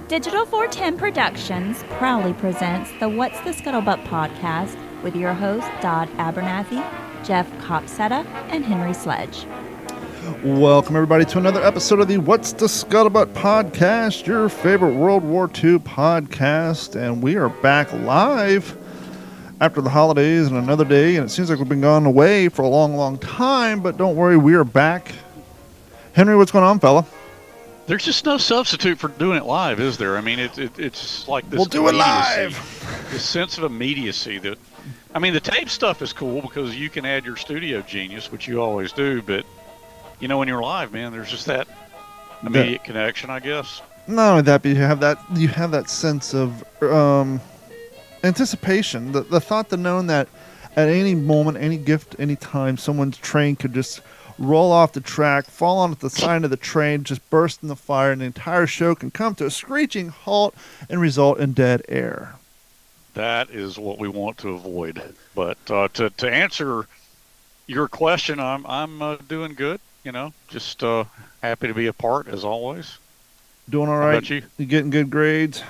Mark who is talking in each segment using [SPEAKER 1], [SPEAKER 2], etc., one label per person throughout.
[SPEAKER 1] Digital 410 Productions proudly presents the What's the Scuttlebutt Podcast with your hosts Dodd Abernathy, Jeff Copsetta, and Henry Sledge.
[SPEAKER 2] Welcome, everybody, to another episode of the What's the Scuttlebutt Podcast, your favorite World War II podcast. And we are back live after the holidays and another day. And it seems like we've been gone away for a long, long time. But don't worry, we are back. Henry, what's going on, fella?
[SPEAKER 3] There's just no substitute for doing it live, is there? I mean, it's like this.
[SPEAKER 2] We'll do it live.
[SPEAKER 3] This sense of immediacy that, I mean, the tape stuff is cool because you can add your studio genius, which you always do. But you know, when you're live, man, there's just that immediate connection, I guess. Not
[SPEAKER 2] only that, but you have that sense of anticipation, the thought, the known that at any moment, any gift, any time, someone's train could just roll off the track, fall onto the side of the train, just burst in the fire, and the entire show can come to a screeching halt and result in dead air.
[SPEAKER 3] That is what we want to avoid. But to answer your question, I'm doing good. You know, just happy to be a part as always.
[SPEAKER 2] Doing all right.
[SPEAKER 3] How about you?
[SPEAKER 2] You getting good grades?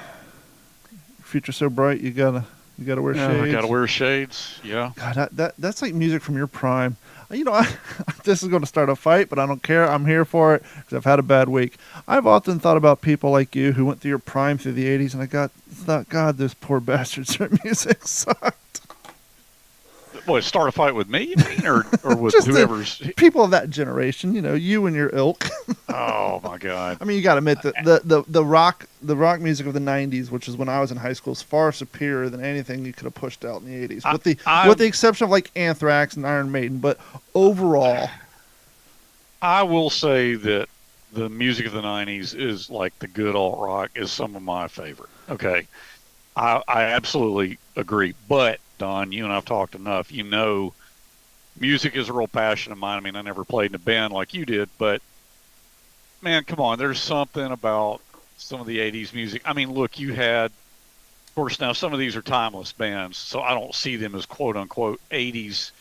[SPEAKER 2] Future so bright, you gotta wear shades.
[SPEAKER 3] I gotta wear shades. Yeah.
[SPEAKER 2] God, that's like music from your prime. You know, this is going to start a fight, but I don't care. I'm here for it because I've had a bad week. I've often thought about people like you who went through your prime through the 80s, and I thought, God, those poor bastards, their music sucked.
[SPEAKER 3] What, start a fight with me, you mean, or with whoever's...
[SPEAKER 2] people of that generation, you know, you and your ilk.
[SPEAKER 3] Oh, my God.
[SPEAKER 2] I mean, you got to admit that the rock music of the 90s, which is when I was in high school, is far superior than anything you could have pushed out in the 80s, with the exception of, like, Anthrax and Iron Maiden. But overall...
[SPEAKER 3] I will say that the music of the 90s is, like, the good alt-rock is some of my favorite. Okay. I absolutely agree. But, Don, you and I've talked enough. You know, music is a real passion of mine. I mean, I never played in a band like you did, but, man, come on. There's something about some of the 80s music. I mean, look, you had, of course, now some of these are timeless bands, so I don't see them as quote-unquote 80s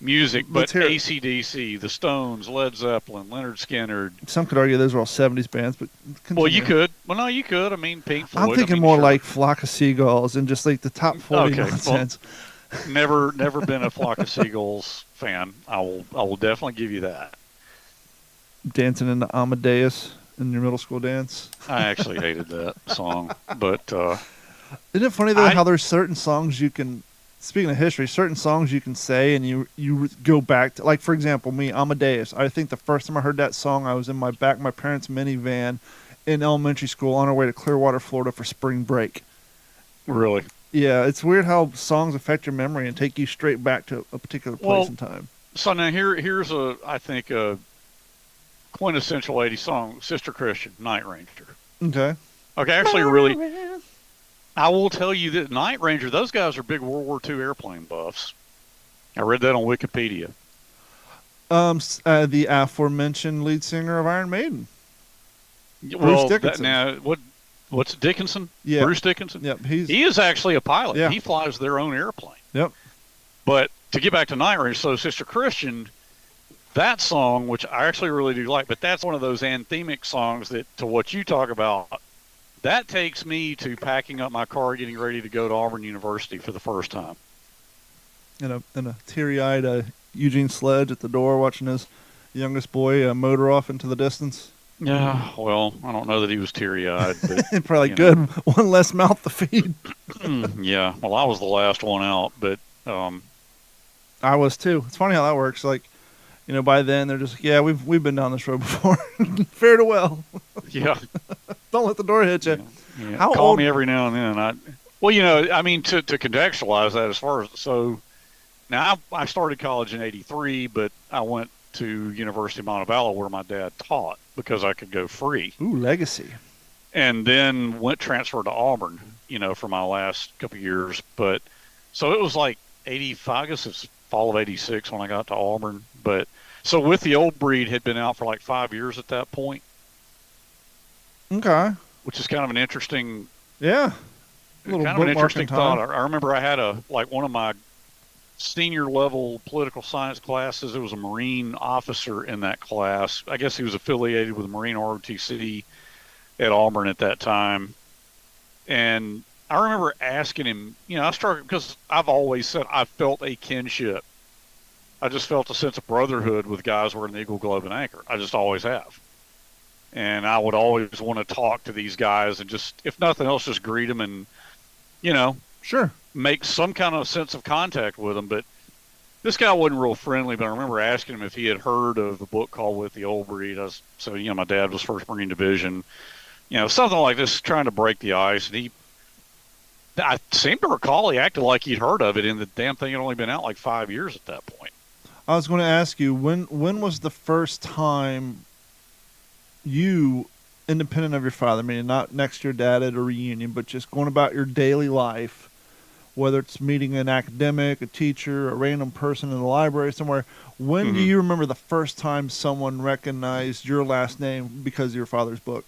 [SPEAKER 3] music, but AC/DC, The Stones, Led Zeppelin, Leonard Skinner.
[SPEAKER 2] Some could argue those are all 70s bands, but continue.
[SPEAKER 3] Well, you could. Well, no, you could. I mean, Pink Floyd.
[SPEAKER 2] I'm thinking more like Flock of Seagulls and just like the top 40 nonsense.
[SPEAKER 3] Well, never been a Flock of Seagulls fan. I will definitely give you that.
[SPEAKER 2] Dancing into Amadeus in your middle school dance.
[SPEAKER 3] I actually hated that song, but
[SPEAKER 2] isn't it funny though how there's certain songs you can, speaking of history, certain songs you can say and you go back to, like, for example, me, Amadeus. I think the first time I heard that song, I was in my parents' minivan in elementary school on our way to Clearwater, Florida for spring break.
[SPEAKER 3] Really?
[SPEAKER 2] Yeah, it's weird how songs affect your memory and take you straight back to a particular place and time. So
[SPEAKER 3] now here's I think a quintessential 80s song, Sister Christian, Night Ranger. Okay, actually really, I will tell you that Night Ranger, those guys are big World War II airplane buffs. I read that on Wikipedia.
[SPEAKER 2] The aforementioned lead singer of Iron Maiden.
[SPEAKER 3] Bruce Dickinson. What's Dickinson?
[SPEAKER 2] Yeah.
[SPEAKER 3] Bruce Dickinson?
[SPEAKER 2] Yep.
[SPEAKER 3] He is actually a pilot.
[SPEAKER 2] Yeah.
[SPEAKER 3] He flies their own airplane.
[SPEAKER 2] Yep.
[SPEAKER 3] But to get back to Night Ranger, so Sister Christian, that song, which I actually really do like, but that's one of those anthemic songs that, to what you talk about, that takes me to packing up my car, getting ready to go to Auburn University for the first time.
[SPEAKER 2] And a teary-eyed Eugene Sledge at the door watching his youngest boy motor off into the distance.
[SPEAKER 3] Yeah, well, I don't know that he was teary-eyed. But,
[SPEAKER 2] probably good. One less mouth to feed.
[SPEAKER 3] Yeah, well, I was the last one out, but...
[SPEAKER 2] I was too. It's funny how that works. Like, you know, by then they're just, yeah, we've been down this road before. Fare to well.
[SPEAKER 3] Yeah.
[SPEAKER 2] Don't let the door hit you.
[SPEAKER 3] Yeah. Call me every now and then. Well, you know, I mean, to contextualize that, as far as, so now I started college in '83, but I went to University of Naval where my dad taught because I could go free.
[SPEAKER 2] Ooh, legacy.
[SPEAKER 3] And then transferred to Auburn, you know, for my last couple of years. But so it was like 85, I guess it's fall of 86 when I got to Auburn. But so With the Old Breed had been out for like 5 years at that point.
[SPEAKER 2] Okay.
[SPEAKER 3] Which is kind of an interesting,
[SPEAKER 2] kind
[SPEAKER 3] of an interesting thought. I remember I had one of my senior level political science classes. There was a Marine officer in that class. I guess he was affiliated with the Marine ROTC at Auburn at that time. And I remember asking him, I started because I've always said I felt a kinship. I just felt a sense of brotherhood with guys wearing the Eagle, Globe, and Anchor. I just always have. And I would always want to talk to these guys and just, if nothing else, just greet them and,
[SPEAKER 2] Sure.
[SPEAKER 3] make some kind of sense of contact with them. But this guy wasn't real friendly, but I remember asking him if he had heard of a book called With the Old Breed. So, my dad was 1st Marine Division, something like this, trying to break the ice. And I seem to recall he acted like he'd heard of it, and the damn thing had only been out like 5 years at that point.
[SPEAKER 2] I was going to ask you, when was the first time you, independent of your father, meaning not next to your dad at a reunion, but just going about your daily life, whether it's meeting an academic, a teacher, a random person in the library somewhere, when do you remember the first time someone recognized your last name because of your father's book?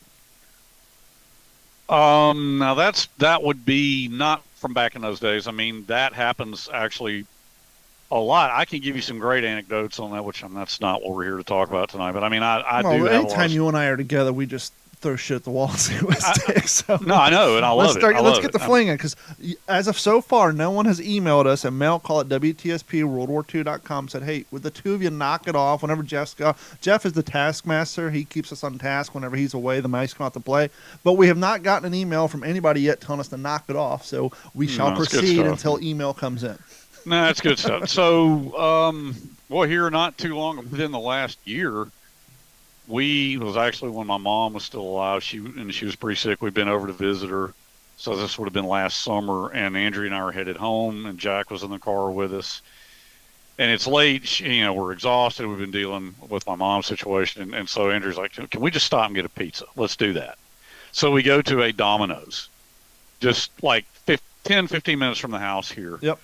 [SPEAKER 3] Now that would be not from back in those days. I mean, that happens actually a lot. I can give you some great anecdotes on that, which that's not what we're here to talk about tonight. But I mean, I do.
[SPEAKER 2] Anytime you and I are together, we just throw shit at the wall and see what sticks. So
[SPEAKER 3] no, I know, and I love it.
[SPEAKER 2] Let's get the flinging, because as of so far, no one has emailed us at mailcall at WTSP-WorldWar2.com said, hey, would the two of you knock it off whenever Jeff is the taskmaster. He keeps us on task whenever he's away. The mice come out to play. But we have not gotten an email from anybody yet telling us to knock it off, so we shall proceed until email comes in.
[SPEAKER 3] No, that's good stuff. So, here not too long within the last year, we was actually when my mom was still alive. She was pretty sick. We'd been over to visit her, so this would have been last summer. And Andrea and I were headed home, and Jack was in the car with us. And it's late. We're exhausted. We've been dealing with my mom's situation, and so Andrea's like, "Can we just stop and get a pizza? Let's do that." So we go to a Domino's, just like 10, 15 minutes from the house here.
[SPEAKER 2] Yep.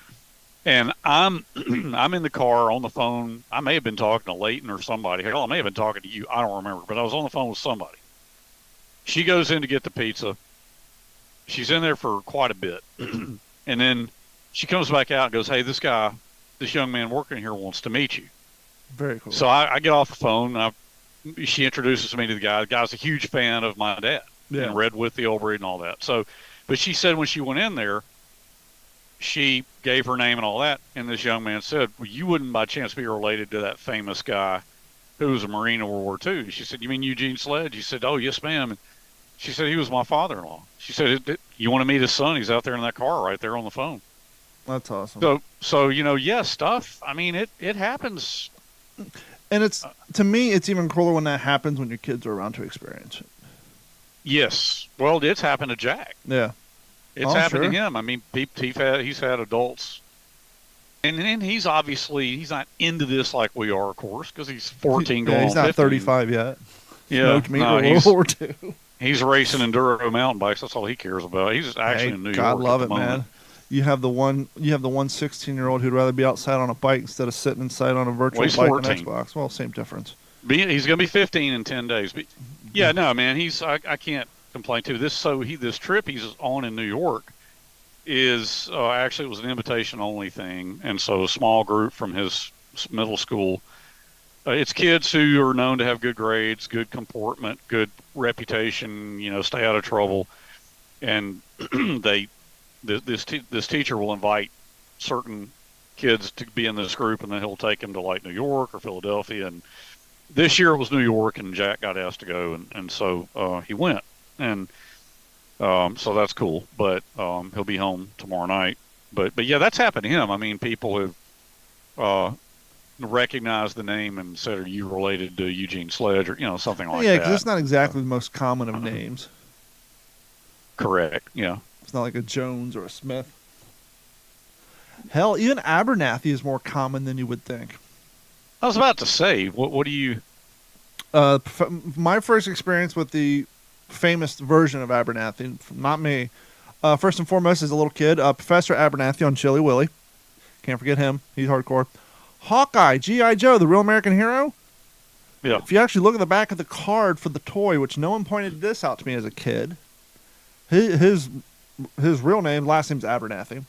[SPEAKER 3] And I'm in the car on the phone. I may have been talking to Leighton or somebody. Hell, I may have been talking to you. I don't remember. But I was on the phone with somebody. She goes in to get the pizza. She's in there for quite a bit. And then she comes back out and goes, hey, this young man working here wants to meet you.
[SPEAKER 2] Very cool.
[SPEAKER 3] So I get off the phone. And she introduces me to the guy. The guy's a huge fan of my dad.
[SPEAKER 2] Yeah.
[SPEAKER 3] And read With the Old Breed and all that. But she said when she went in there, she gave her name and all that, and this young man said, well, you wouldn't by chance be related to that famous guy who was a Marine in World War II. She said, you mean Eugene Sledge? She said, oh, yes, ma'am. And she said, he was my father-in-law. She said, you want to meet his son? He's out there in that car right there on the phone.
[SPEAKER 2] That's awesome.
[SPEAKER 3] So stuff, I mean, it happens.
[SPEAKER 2] And it's, to me, it's even cooler when that happens when your kids are around to experience it.
[SPEAKER 3] Yes. Well, it's happened to Jack.
[SPEAKER 2] Yeah.
[SPEAKER 3] It's happened to him. I mean, he's had adults, and then he's not into this like we are, of course, because he's 14 going on 15.
[SPEAKER 2] He's not 35 yet.
[SPEAKER 3] Yeah,
[SPEAKER 2] Smoked meat or World War II.
[SPEAKER 3] He's racing enduro mountain bikes. That's all he cares about. He's actually in New York.
[SPEAKER 2] God love it,
[SPEAKER 3] moment.
[SPEAKER 2] man. You have the one 16-year-old who'd rather be outside on a bike instead of sitting inside on a virtual bike
[SPEAKER 3] 14.
[SPEAKER 2] on Xbox. Well, same difference.
[SPEAKER 3] He's going to be 15 in 10 days. But yeah, no, man. I can't complain too. This trip he's on in New York is actually it was an invitation only thing, and so a small group from his middle school. It's kids who are known to have good grades, good comportment, good reputation, stay out of trouble, and this teacher will invite certain kids to be in this group, and then he'll take them to like New York or Philadelphia. And this year it was New York, and Jack got asked to go, and so he went. And so that's cool, but he'll be home tomorrow night. But yeah, that's happened to him. I mean, people have recognized the name and said, "Are you related to Eugene Sledge?" or something like that.
[SPEAKER 2] Yeah, because it's not exactly the most common of names.
[SPEAKER 3] Correct. Yeah,
[SPEAKER 2] it's not like a Jones or a Smith. Hell, even Abernathy is more common than you would think.
[SPEAKER 3] I was about to say, what do you?
[SPEAKER 2] My first experience with the famous version of Abernathy, not me. First and foremost, as a little kid, Professor Abernathy on Chili Willy. Can't forget him. He's hardcore. Hawkeye, G.I. Joe, the real American hero.
[SPEAKER 3] Yeah.
[SPEAKER 2] If you actually look at the back of the card for the toy, which no one pointed this out to me as a kid, his real name, last name's Abernathy.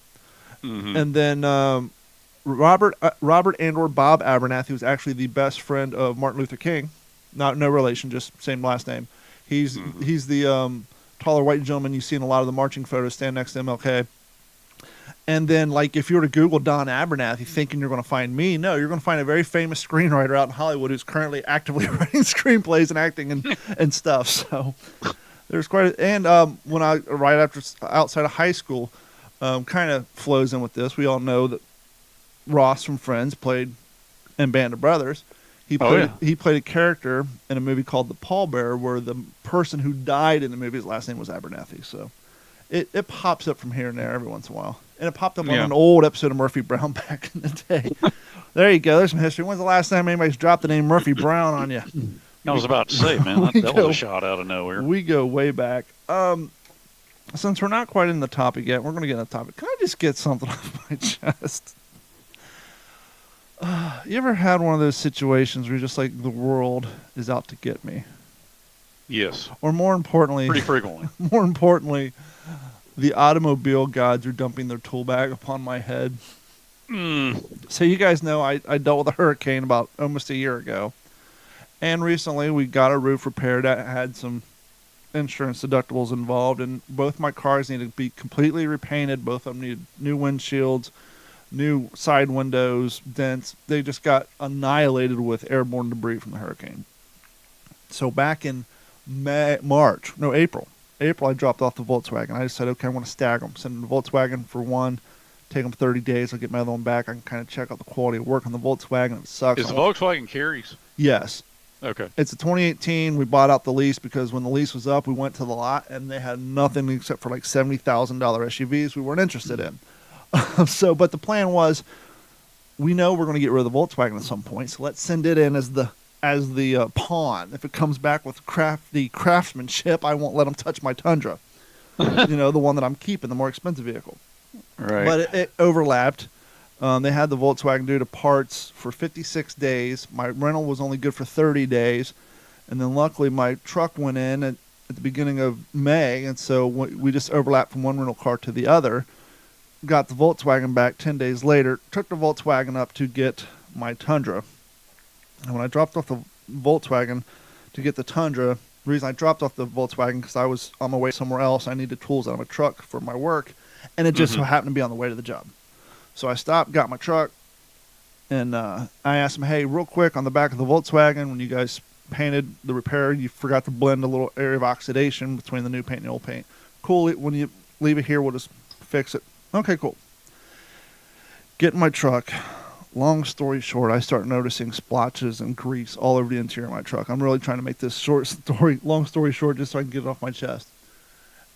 [SPEAKER 3] Mm-hmm.
[SPEAKER 2] And then Robert and/or Bob Abernathy was actually the best friend of Martin Luther King. No relation, just same last name. He's the taller white gentleman you see in a lot of the marching photos stand next to MLK. And then, like, if you were to Google Don Abernathy thinking you're going to find me, no, you're going to find a very famous screenwriter out in Hollywood who's currently actively writing screenplays and acting and stuff. So there's quite a, and when I, right after, outside of high school, kind of flows in with this. We all know that Ross from Friends played in Band of Brothers. He played a character in a movie called The Pallbearer where the person who died in the movie's last name was Abernathy. So it pops up from here and there every once in a while. And it popped up on an old episode of Murphy Brown back in the day. There you go. There's some history. When's the last time anybody's dropped the name Murphy Brown on you?
[SPEAKER 3] I was about to say, man, that was a shot out of nowhere.
[SPEAKER 2] We go way back. Since we're not quite in the topic yet, we're going to get in the topic. Can I just get something off my chest? You ever had one of those situations where you're just like, the world is out to get me?
[SPEAKER 3] Yes.
[SPEAKER 2] Or more importantly...
[SPEAKER 3] Pretty frequently.
[SPEAKER 2] More importantly... the automobile gods are dumping their tool bag upon my head. So you guys know I dealt with a hurricane about almost a year ago. And recently we got a roof repaired that had some insurance deductibles involved. And both my cars needed to be completely repainted. Both of them needed new windshields, new side windows, dents. They just got annihilated with airborne debris from the hurricane. So back in April, I dropped off the Volkswagen. I just said, okay, I want to stagger them. Send them to Volkswagen for one, take them 30 days. I'll get my other one back. I can kind of check out the quality of work on the Volkswagen. It sucks.
[SPEAKER 3] Is the Volkswagen carries?
[SPEAKER 2] Yes.
[SPEAKER 3] Okay.
[SPEAKER 2] It's a 2018. We bought out the lease because when the lease was up, we went to the lot and they had nothing except for like $70,000 SUVs we weren't interested in. But the plan was, we know we're going to get rid of the Volkswagen at some point, so let's send it in as the pawn. If it comes back with the craftsmanship, I won't let them touch my Tundra. The one that I'm keeping, the more expensive vehicle.
[SPEAKER 3] Right.
[SPEAKER 2] But it overlapped. They had the Volkswagen due to parts for 56 days. My rental was only good for 30 days. And then luckily my truck went in at the beginning of May. And so we just overlapped from one rental car to the other. Got the Volkswagen back 10 days later. Took the Volkswagen up to get my Tundra. And when I dropped off the Volkswagen to get the Tundra, the reason I dropped off the Volkswagen because I was on my way somewhere else. I needed tools out of my truck for my work, and it just so happened to be on the way to the job. So I stopped, got my truck, and I asked him, hey, real quick, on the back of the Volkswagen, when you guys painted the repair, you forgot to blend a little area of oxidation between the new paint and the old paint. Cool, when you leave it here, we'll just fix it. Okay, cool. Get in my truck. Long story short, I start noticing splotches and grease all over the interior of my truck. I'm really trying to make this long story short, just so I can get it off my chest.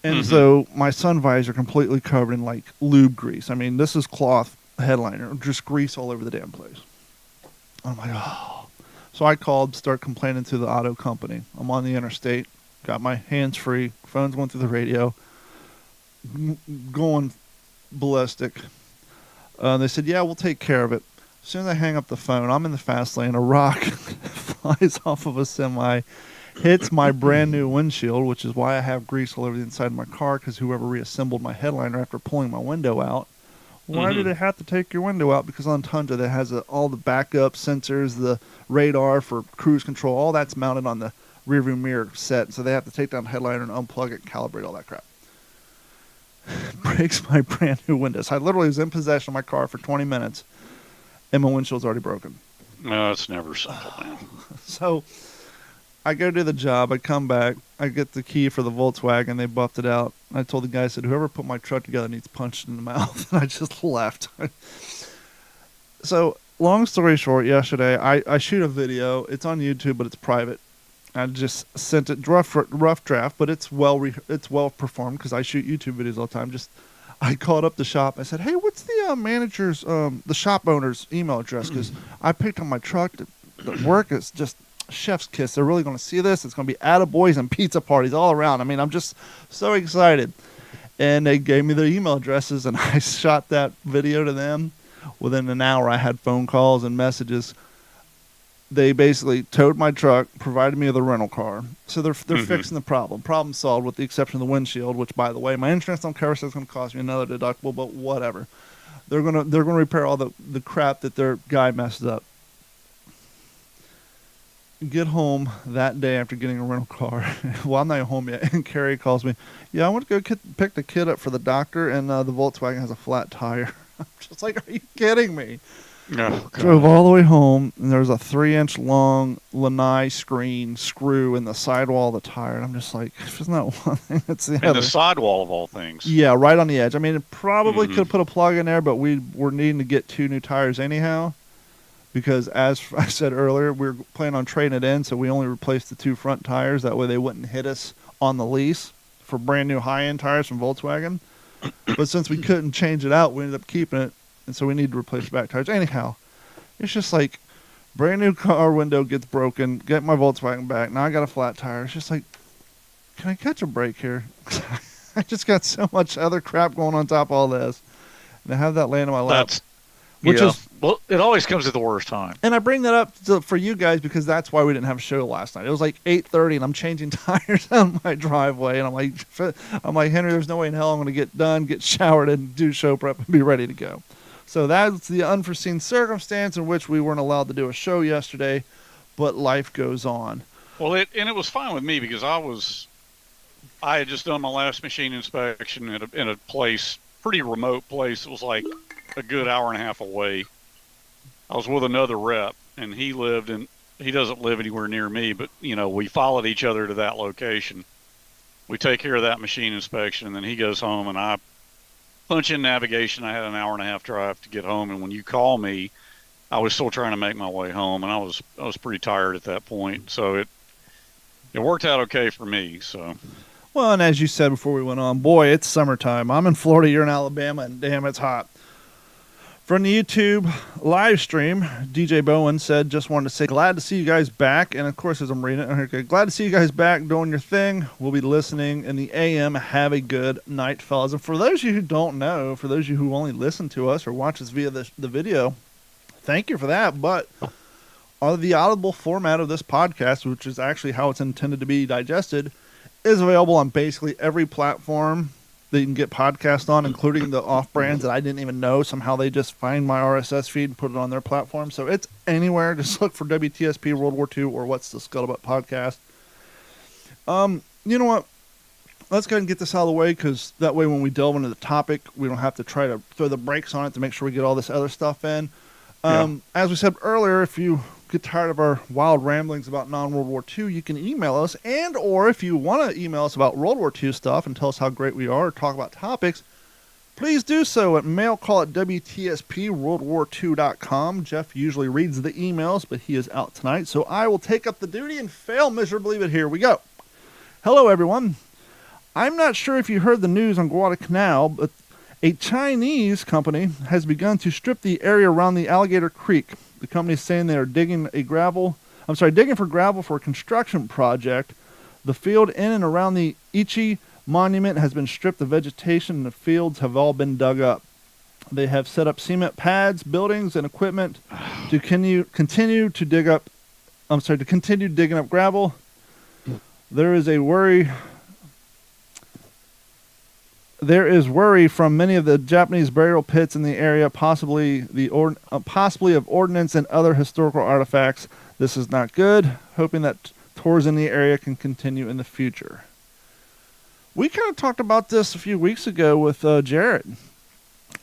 [SPEAKER 2] And so my sun visor completely covered in like lube grease. I mean, this is cloth headliner, just grease all over the damn place. I'm like, oh. So I called, start complaining to the auto company. I'm on the interstate, got my hands free, phone's going through the radio, going ballistic. They said, yeah, we'll take care of it. As soon as I hang up the phone, I'm in the fast lane. A rock flies off of a semi, hits my brand new windshield, which is why I have grease all over the inside of my car, because whoever reassembled my headliner after pulling my window out. Why did it have to take your window out? Because on Tundra that has all the backup sensors, the radar for cruise control, all that's mounted on the rearview mirror set. So they have to take down the headliner and unplug it and calibrate all that crap. Breaks my brand new windows. I literally was in possession of my car for 20 minutes. And my windshield's already broken.
[SPEAKER 3] No, it's never simple, man.
[SPEAKER 2] So I go do the job. I come back. I get the key for the Volkswagen. They buffed it out. I told the guy, I said, whoever put my truck together needs punched in the mouth. And I just left. So long story short, yesterday, I shoot a video. It's on YouTube, but it's private. I just sent it rough draft, but it's well performed because I shoot YouTube videos all the time. I called up the shop. I said, hey, what's the manager's, the shop owner's email address? Because I picked up my truck. The work is just chef's kiss. They're really going to see this. It's going to be attaboys and pizza parties all around. I mean, I'm just so excited. And they gave me their email addresses, and I shot that video to them. Within an hour, I had phone calls and messages. They basically towed my truck, provided me with a rental car. So they're fixing the problem. Problem solved with the exception of the windshield, which, by the way, my insurance don't cover, so it's going to cost me another deductible, but whatever. They're gonna repair all the crap that their guy messed up. get home that day after getting a rental car. Well, I'm not even home yet, and Carrie calls me. Yeah, I want to go pick the kid up for the doctor, and the Volkswagen has a flat tire. I'm just like, are you kidding me?
[SPEAKER 3] Oh,
[SPEAKER 2] Drove all the way home, and there's a 3-inch long lanai screen screw in the sidewall of the tire. And I'm just like, if it's not one thing, it's the other.
[SPEAKER 3] And the sidewall of all things.
[SPEAKER 2] Yeah, right on the edge. I mean, it probably could have put a plug in there, but we were needing to get 2 new tires anyhow. Because as I said earlier, we were planning on trading it in, so we only replaced the 2 front tires. That way they wouldn't hit us on the lease for brand new high-end tires from Volkswagen. But since we couldn't change it out, we ended up keeping it. And so we need to replace back tires. Anyhow, it's just like brand new car window gets broken, get my Volkswagen back. Now I got a flat tire. It's just like, can I catch a break here? I just got so much other crap going on top of all this. And to have that laying in my lap.
[SPEAKER 3] Well, it always comes at the worst time.
[SPEAKER 2] And I bring that up for you guys because that's why we didn't have a show last night. It was like 8:30 and I'm changing tires on my driveway. And I'm like, Henry, there's no way in hell I'm going to get done, get showered, and do show prep and be ready to go. So that's the unforeseen circumstance in which we weren't allowed to do a show yesterday, but life goes on.
[SPEAKER 3] Well, it was fine with me because I had just done my last machine inspection in a place, pretty remote place. It was like a good hour and a half away. I was with another rep, and he doesn't live anywhere near me, but we followed each other to that location. We take care of that machine inspection, and then he goes home, and I punch in navigation. I had an hour and a half drive to get home, and when you call me, I was still trying to make my way home, and I was pretty tired at that point. So it worked out okay for me. So.
[SPEAKER 2] Well, and as you said before we went on, boy, it's summertime. I'm in Florida, you're in Alabama, and damn, it's hot. From the YouTube live stream, DJ Bowen said, just wanted to say, glad to see you guys back. And of course, as I'm reading it, okay, glad to see you guys back doing your thing. We'll be listening in the AM. Have a good night, fellas. And for those of you who don't know, for those of you who only listen to us or watch us via the video, thank you for that. But the audible format of this podcast, which is actually how it's intended to be digested, is available on basically every platform that you can get podcasts on, including the off-brands that I didn't even know. Somehow they just find my RSS feed and put it on their platform. So it's anywhere. Just look for WTSP World War II or What's the Scuttlebutt Podcast. You know what? Let's go ahead and get this out of the way, because that way when we delve into the topic, we don't have to try to throw the brakes on it to make sure we get all this other stuff in. As we said earlier, if you get tired of our wild ramblings about non-World War II, you can email us, and or if you want to email us about World War II stuff and tell us how great we are or talk about topics, please do so at mailcall@WTSPWorldWar2.com. Jeff usually reads the emails, but he is out tonight, so I will take up the duty and fail miserably, but here we go. Hello, everyone. I'm not sure if you heard the news on Guadalcanal, but a Chinese company has begun to strip the area around the Alligator Creek. The company is saying they are digging for gravel for a construction project. The field in and around the Ichi Monument has been stripped of vegetation, and the fields have all been dug up. They have set up cement pads, buildings, and equipment to continue digging up gravel. There is worry from many of the Japanese burial pits in the area, possibly of ordnance and other historical artifacts. This is not good. Hoping that tours in the area can continue in the future. We kind of talked about this a few weeks ago with Jared.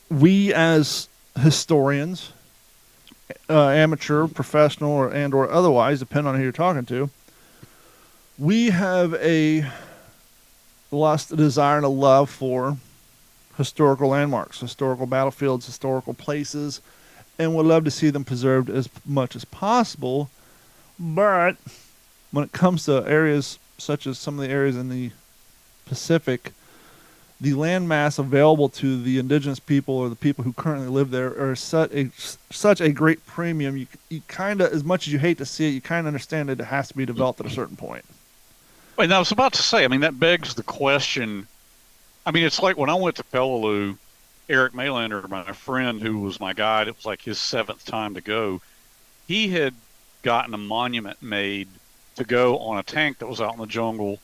[SPEAKER 2] We as historians, amateur, professional, or otherwise, depending on who you're talking to, we have a desire and a love for historical landmarks, historical battlefields, historical places, and would love to see them preserved as much as possible. But when it comes to areas such as some of the areas in the Pacific, the landmass available to the indigenous people or the people who currently live there are such a great premium. You kind of, as much as you hate to see it, you kind of understand that it has to be developed at a certain point.
[SPEAKER 3] And I was about to say, that begs the question. It's like when I went to Peleliu, Eric Maylander, my friend who was my guide, it was like his 7th time to go. He had gotten a monument made to go on a tank that was out in the jungle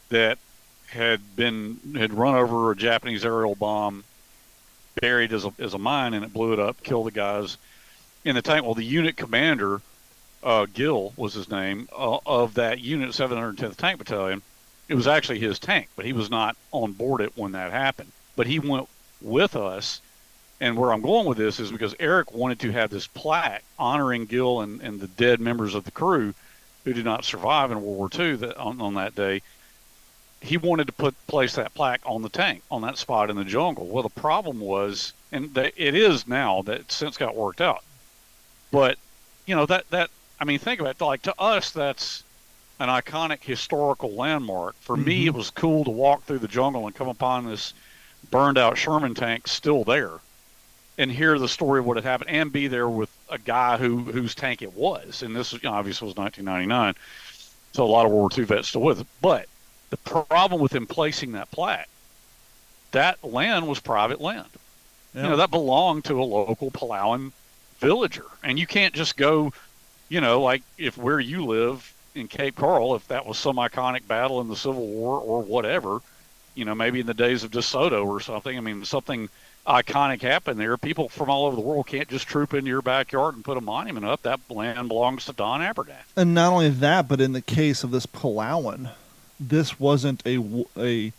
[SPEAKER 3] that had run over a Japanese aerial bomb, buried as a mine, and it blew it up, killed the guys in the tank. Well, the unit commander Gill was his name, of that unit, 710th Tank Battalion. It was actually his tank, but he was not on board it when that happened. But he went with us, and where I'm going with this is because Eric wanted to have this plaque honoring Gill and the dead members of the crew who did not survive in World War II on that day. He wanted to place that plaque on the tank, on that spot in the jungle. Well, the problem was, and it is now, that since got worked out. But, think about it, like to us, that's an iconic historical landmark. For me, it was cool to walk through the jungle and come upon this burned out Sherman tank still there and hear the story of what had happened and be there with a guy whose tank it was. And this obviously was 1999. So a lot of World War II vets still with it. But the problem with him placing that plaque, that land was private land. Yeah. That belonged to a local Palauan villager. And you can't just go, like if where you live in Cape Coral, if that was some iconic battle in the Civil War or whatever, maybe in the days of DeSoto or something. I mean, something iconic happened there. People from all over the world can't just troop into your backyard and put a monument up. That land belongs to Don Abernathy.
[SPEAKER 2] And not only that, but in the case of this Palauan, this wasn't a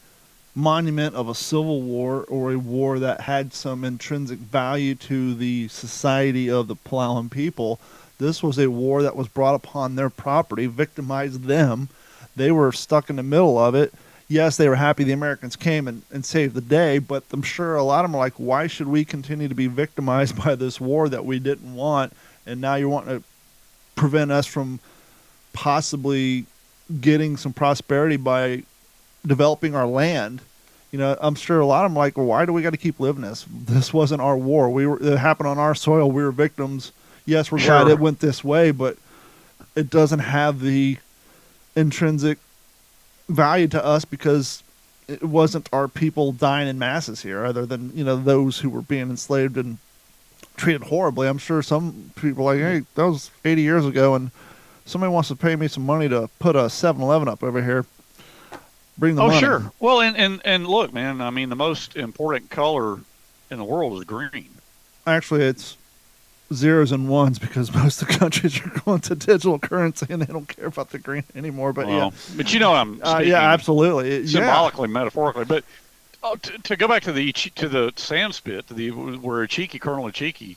[SPEAKER 2] monument of a civil war or a war that had some intrinsic value to the society of the Palauan people. This was a war that was brought upon their property, victimized them. They were stuck in the middle of it. Yes, they were happy the Americans came and saved the day, but I'm sure a lot of them are like, why should we continue to be victimized by this war that we didn't want? And now you're wanting to prevent us from possibly getting some prosperity by developing our land. I'm sure a lot of them are like, well, why do we got to keep living this? This wasn't our war. It happened on our soil. We were victims. Yes, we're glad it went this way, but it doesn't have the intrinsic value to us because it wasn't our people dying in masses here, other than, those who were being enslaved and treated horribly. I'm sure some people are like, hey, that was 80 years ago, and somebody wants to pay me some money to put a 7-Eleven up over here. Bring the money.
[SPEAKER 3] Oh, sure. Well, and look, man, I mean, the most important color in the world is green.
[SPEAKER 2] Actually, it's zeros and ones because most of the countries are going to digital currency and they don't care about the green anymore. But
[SPEAKER 3] but I'm speaking
[SPEAKER 2] yeah, absolutely,
[SPEAKER 3] symbolically, metaphorically. But to go back to the sand spit, where Colonel Achiki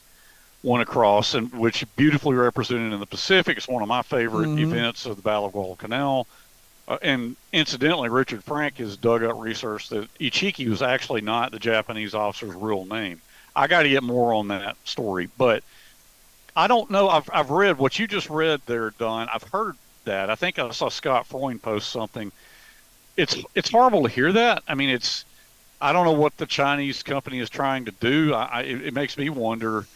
[SPEAKER 3] went across, and which beautifully represented in the Pacific. It's one of my favorite events of the Battle of Guadalcanal. And incidentally, Richard Frank has dug up research that Ichiki was actually not the Japanese officer's real name. I got to get more on that story, but I don't know. I've read what you just read there, Don. I've heard that. I think I saw Scott Freund post something. It's horrible to hear that. I mean, I don't know what the Chinese company is trying to do. It makes me wonder.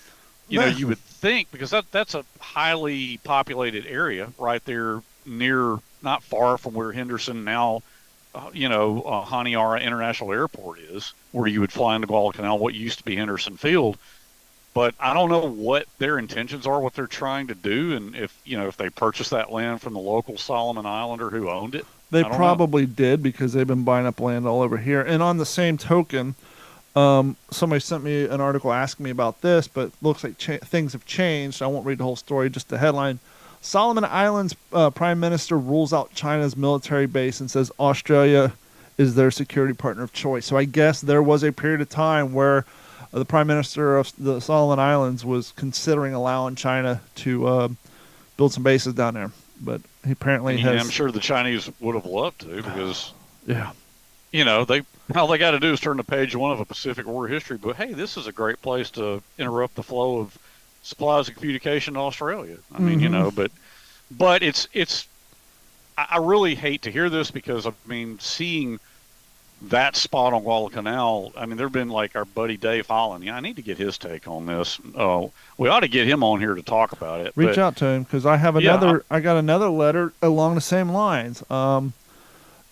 [SPEAKER 3] You would think, because that's a highly populated area right there near, not far from where Henderson now, Haniara International Airport is, where you would fly into Guadalcanal, what used to be Henderson Field. But I don't know what their intentions are, what they're trying to do, and if they purchased that land from the local Solomon Islander who owned it.
[SPEAKER 2] They probably did, because they've been buying up land all over here. And on the same token, somebody sent me an article asking me about this, but looks like things have changed. I won't read the whole story, just the headline. Solomon Islands Prime Minister rules out China's military base and says Australia is their security partner of choice. So I guess there was a period of time where the Prime Minister of the Solomon Islands was considering allowing China to build some bases down there. But he apparently has...
[SPEAKER 3] I'm sure the Chinese would have loved to, because... all they got to do is turn to page 1 of a Pacific War history book. Hey, this is a great place to interrupt the flow of supplies and communication to Australia. I mean, but it's. I really hate to hear this, because seeing that spot on Guadalcanal. I mean, there've been like our buddy Dave Holland. Yeah, I need to get his take on this. We ought to get him on here to talk about it.
[SPEAKER 2] Reach out to him, because I have another. I got another letter along the same lines.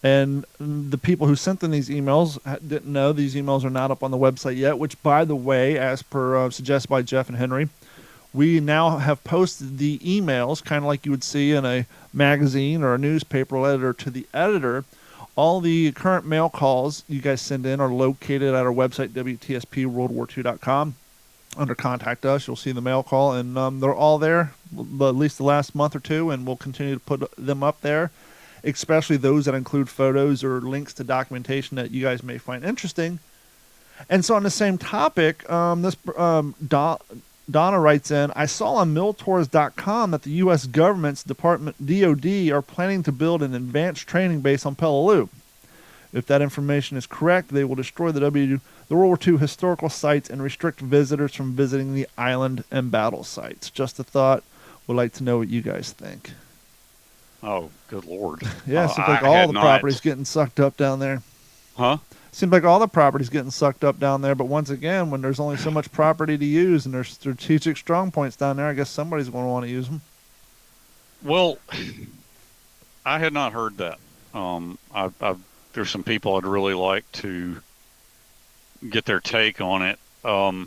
[SPEAKER 2] And the people who sent them these emails didn't know these emails are not up on the website yet, which, by the way, as per suggested by Jeff and Henry, we now have posted the emails, kind of like you would see in a magazine or a newspaper letter to the editor. All the current mail calls you guys send in are located at our website, WTSPWorldWar2.com. under Contact Us. You'll see the mail call, and they're all there, at least the last month or two, and we'll continue to put them up there, especially those that include photos or links to documentation that you guys may find interesting. And so on the same topic, Donna writes in, I saw on miltours.com that the U.S. government's Department, DOD, are planning to build an advanced training base on Peleliu. If that information is correct, they will destroy the World War II historical sites and restrict visitors from visiting the island and battle sites. Just a thought. Would like to know what you guys think.
[SPEAKER 3] Oh, good Lord.
[SPEAKER 2] Yeah, seems like all the property's getting sucked up down there.
[SPEAKER 3] Huh?
[SPEAKER 2] Seems like all the property's getting sucked up down there, but once again, when there's only so much property to use and there's strategic strong points down there, I guess somebody's going to want to use them.
[SPEAKER 3] Well, I had not heard that. There's some people I'd really like to get their take on it. The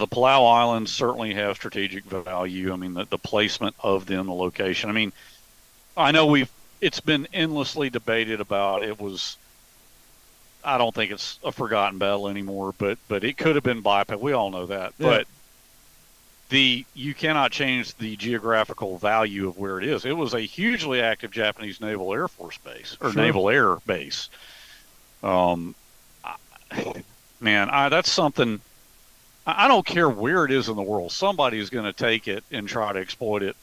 [SPEAKER 3] Palau Islands certainly have strategic value. I mean, the placement of them, the location. I mean, I know it's been endlessly debated about. I don't think it's a forgotten battle anymore, but it could have been bypassed. We all know that. Yeah. But you cannot change the geographical value of where it is. It was a hugely active Japanese Naval Air Force base, or sure. Naval Air Base. Man, that's something. I don't care where it is in the world. Somebody is going to take it and try to exploit it.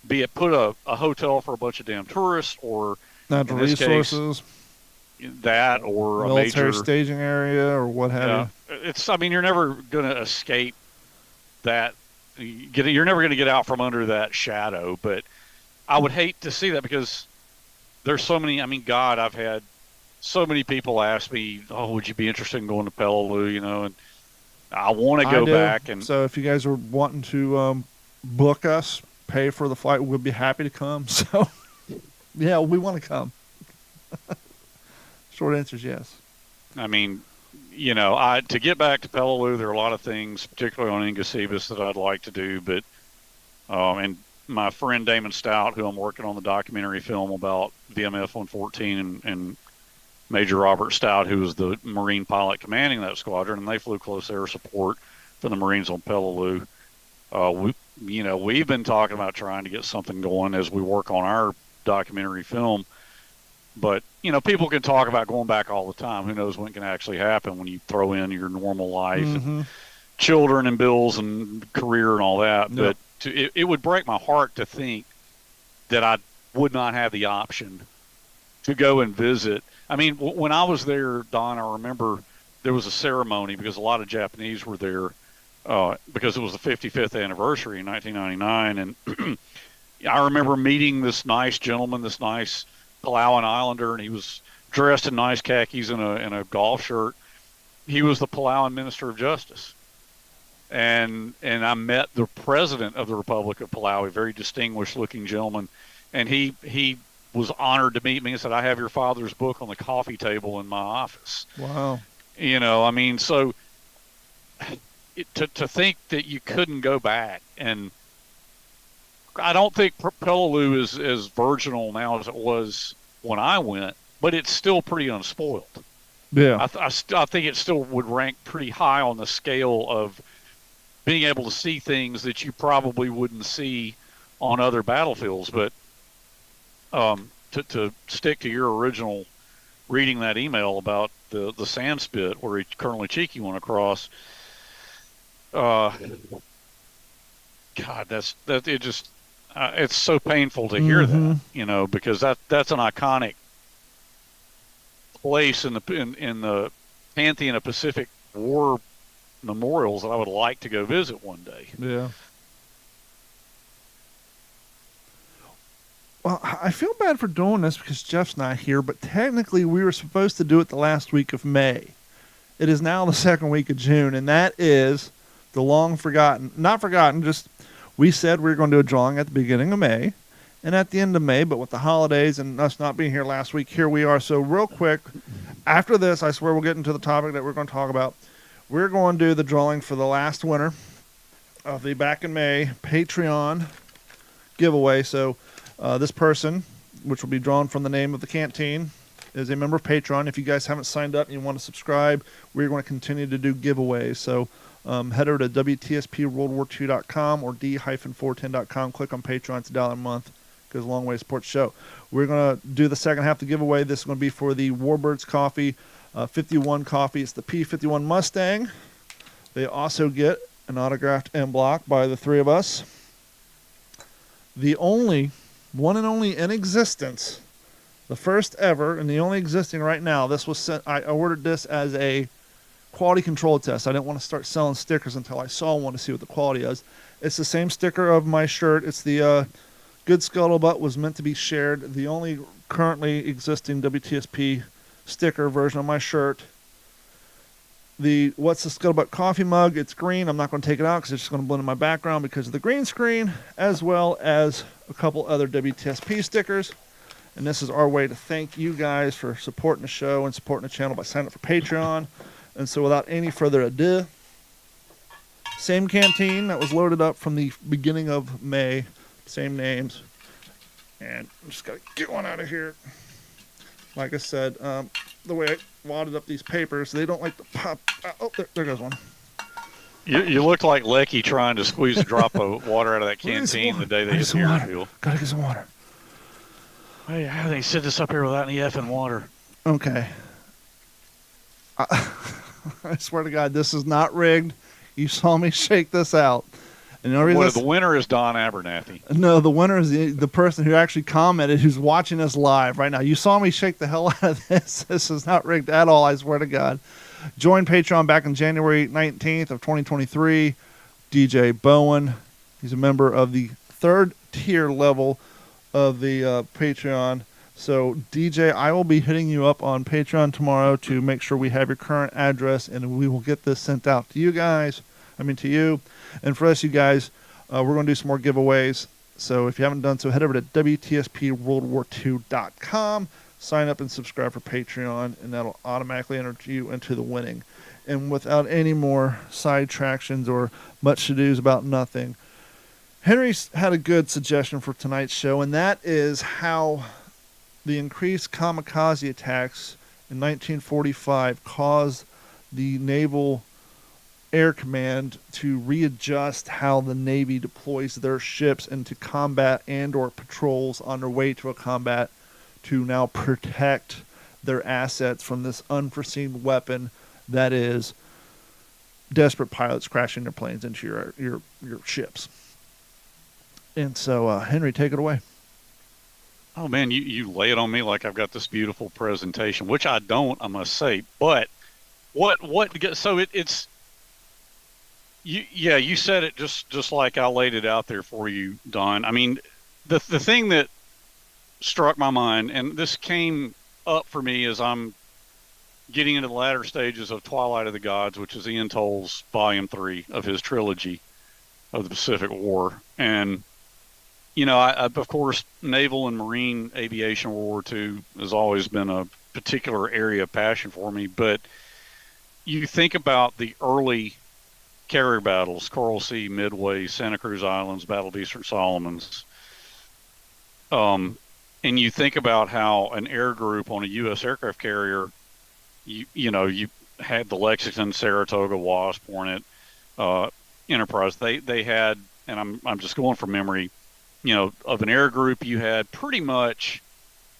[SPEAKER 3] Be it put a hotel for a bunch of damn tourists, or
[SPEAKER 2] natural resources,
[SPEAKER 3] that, or
[SPEAKER 2] military
[SPEAKER 3] a major
[SPEAKER 2] staging area, or what have you.
[SPEAKER 3] I mean, you're never going to escape that. You're never going to get out from under that shadow. But I would hate to see that, because there's so many. I mean, God, I've had so many people ask me, "Oh, would you be interested in going to Peleliu?" And I want to go back. And
[SPEAKER 2] so, if you guys are wanting to book us, pay for the flight, we'll be happy to come. So, yeah, we want to come. Short answer is yes.
[SPEAKER 3] I mean, to get back to Peleliu, there are a lot of things, particularly on Ingusibus, that I'd like to do. But, and my friend Damon Stout, who I'm working on the documentary film about VMF 114, and Major Robert Stout, who was the Marine pilot commanding that squadron, and they flew close air support for the Marines on Peleliu. We've been talking about trying to get something going as we work on our documentary film. But, people can talk about going back all the time. Who knows when it can actually happen when you throw in your normal life and children and bills and career and all that. Yep. But it would break my heart to think that I would not have the option to go and visit. I mean, when I was there, Don, I remember there was a ceremony because a lot of Japanese were there. Because it was the 55th anniversary in 1999, and I remember meeting this nice gentleman, this nice Palauan Islander, and he was dressed in nice khakis and a golf shirt. He was the Palauan Minister of Justice, and I met the President of the Republic of Palau, a very distinguished-looking gentleman, and he was honored to meet me and said, "I have your father's book on the coffee table in my office."
[SPEAKER 2] Wow.
[SPEAKER 3] I mean, so. To think that you couldn't go back, and I don't think Peleliu is as virginal now as it was when I went, but it's still pretty unspoiled.
[SPEAKER 2] Yeah,
[SPEAKER 3] I think it still would rank pretty high on the scale of being able to see things that you probably wouldn't see on other battlefields. But to stick to your original reading that email about the sand spit where Colonel Ichiki went across. God, it's so painful to hear that, because that's an iconic place in the pantheon of Pacific War memorials that I would like to go visit one day.
[SPEAKER 2] Yeah. Well, I feel bad for doing this because Jeff's not here, but technically we were supposed to do it the last week of May. It is now the second week of June, and that is the not forgotten, just we said we were going to do a drawing at the beginning of May and at the end of May, but with the holidays and us not being here last week, here we are. So real quick, after this, I swear we'll get into the topic that we're going to talk about. We're going to do the drawing for the last winner of the Back in May Patreon giveaway. So this person, which will be drawn from the name of the canteen, is a member of Patreon. If you guys haven't signed up and you want to subscribe, we're going to continue to do giveaways. So head over to WTSPWorldWar2.com or D-410.com. Click on Patreon. It's $1 a month. Goes a long way to support the show. We're going to do the second half of the giveaway. This is going to be for the Warbirds Coffee 51 coffee. It's the P51 Mustang. They also get an autographed end block by the three of us. The only, one and only in existence, the first ever and the only existing right now. This was sent, I ordered this as a quality control test. I didn't want to start selling stickers until I saw one to see what the quality is. It's the same sticker of my shirt. It's the Good Scuttlebutt was meant to be shared. The only currently existing WTSP sticker version of my shirt. The What's the Scuttlebutt coffee mug. It's green. I'm not going to take it out because it's just going to blend in my background because of the green screen, as well as a couple other WTSP stickers. And this is our way to thank you guys for supporting the show and supporting the channel by signing up for Patreon. And so without any further ado, same canteen that was loaded up from the beginning of May, same names. And I'm just got to get one out of here. Like I said, the way I wadded up these papers, they don't like to pop out. Oh, there goes one.
[SPEAKER 3] You look like Lecky trying to squeeze a drop of water out of that canteen the day they hit the airfield.
[SPEAKER 2] Gotta get some water.
[SPEAKER 3] Hey, how do they sit this up here without any effing water?
[SPEAKER 2] Okay. I swear to God, this is not rigged. You saw me shake this out. And
[SPEAKER 3] the winner is Don Abernathy.
[SPEAKER 2] No, the winner is the person who actually commented, who's watching us live right now. You saw me shake the hell out of this. This is not rigged at all, I swear to God. Joined Patreon back on January 19th of 2023. DJ Bowen. He's a member of the third tier level of the Patreon. So, DJ, I will be hitting you up on Patreon tomorrow to make sure we have your current address, and we will get this sent out to you guys. To you. And for us, you guys, we're going to do some more giveaways. So if you haven't done so, head over to WTSPWorldWar2.com, sign up and subscribe for Patreon, and that'll automatically enter you into the winning. And without any more sidetractions or much to-dos about nothing, Henry's had a good suggestion for tonight's show, and that is how the increased kamikaze attacks in 1945 caused the Naval Air Command to readjust how the Navy deploys their ships into combat and or patrols on their way to a combat to now protect their assets from this unforeseen weapon that is desperate pilots crashing their planes into your ships. And so, Henry, take it away.
[SPEAKER 3] Oh, man, you lay it on me like I've got this beautiful presentation, which I don't, I must say. But so it's... You said it just like I laid it out there for you, Don. I mean, the thing that struck my mind, and this came up for me as I'm getting into the latter stages of Twilight of the Gods, which is Ian Toll's Volume 3 of his trilogy of the Pacific War. And, I of course, naval and marine aviation World War II has always been a particular area of passion for me. But you think about the early carrier battles, Coral Sea, Midway, Santa Cruz Islands, Battle of Eastern Solomons. And you think about how an air group on a U.S. aircraft carrier, you had the Lexington, Saratoga, Wasp, Hornet, Enterprise. They had, and I'm just going from memory, of an air group, you had pretty much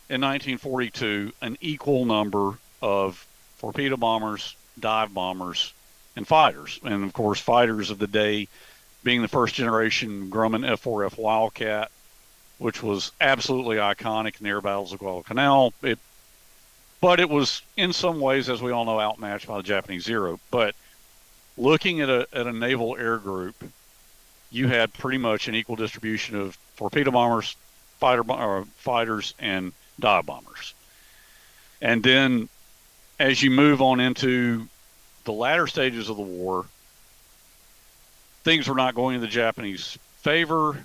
[SPEAKER 3] in 1942 an equal number of torpedo bombers, dive bombers, and fighters. And of course, fighters of the day being the first generation Grumman F4F Wildcat, which was absolutely iconic in the air battles of Guadalcanal. But it was in some ways, as we all know, outmatched by the Japanese Zero. But looking at a naval air group, you had pretty much an equal distribution of torpedo bombers, fighters, and dive bombers. And then as you move on into the latter stages of the war, things were not going in the Japanese favor.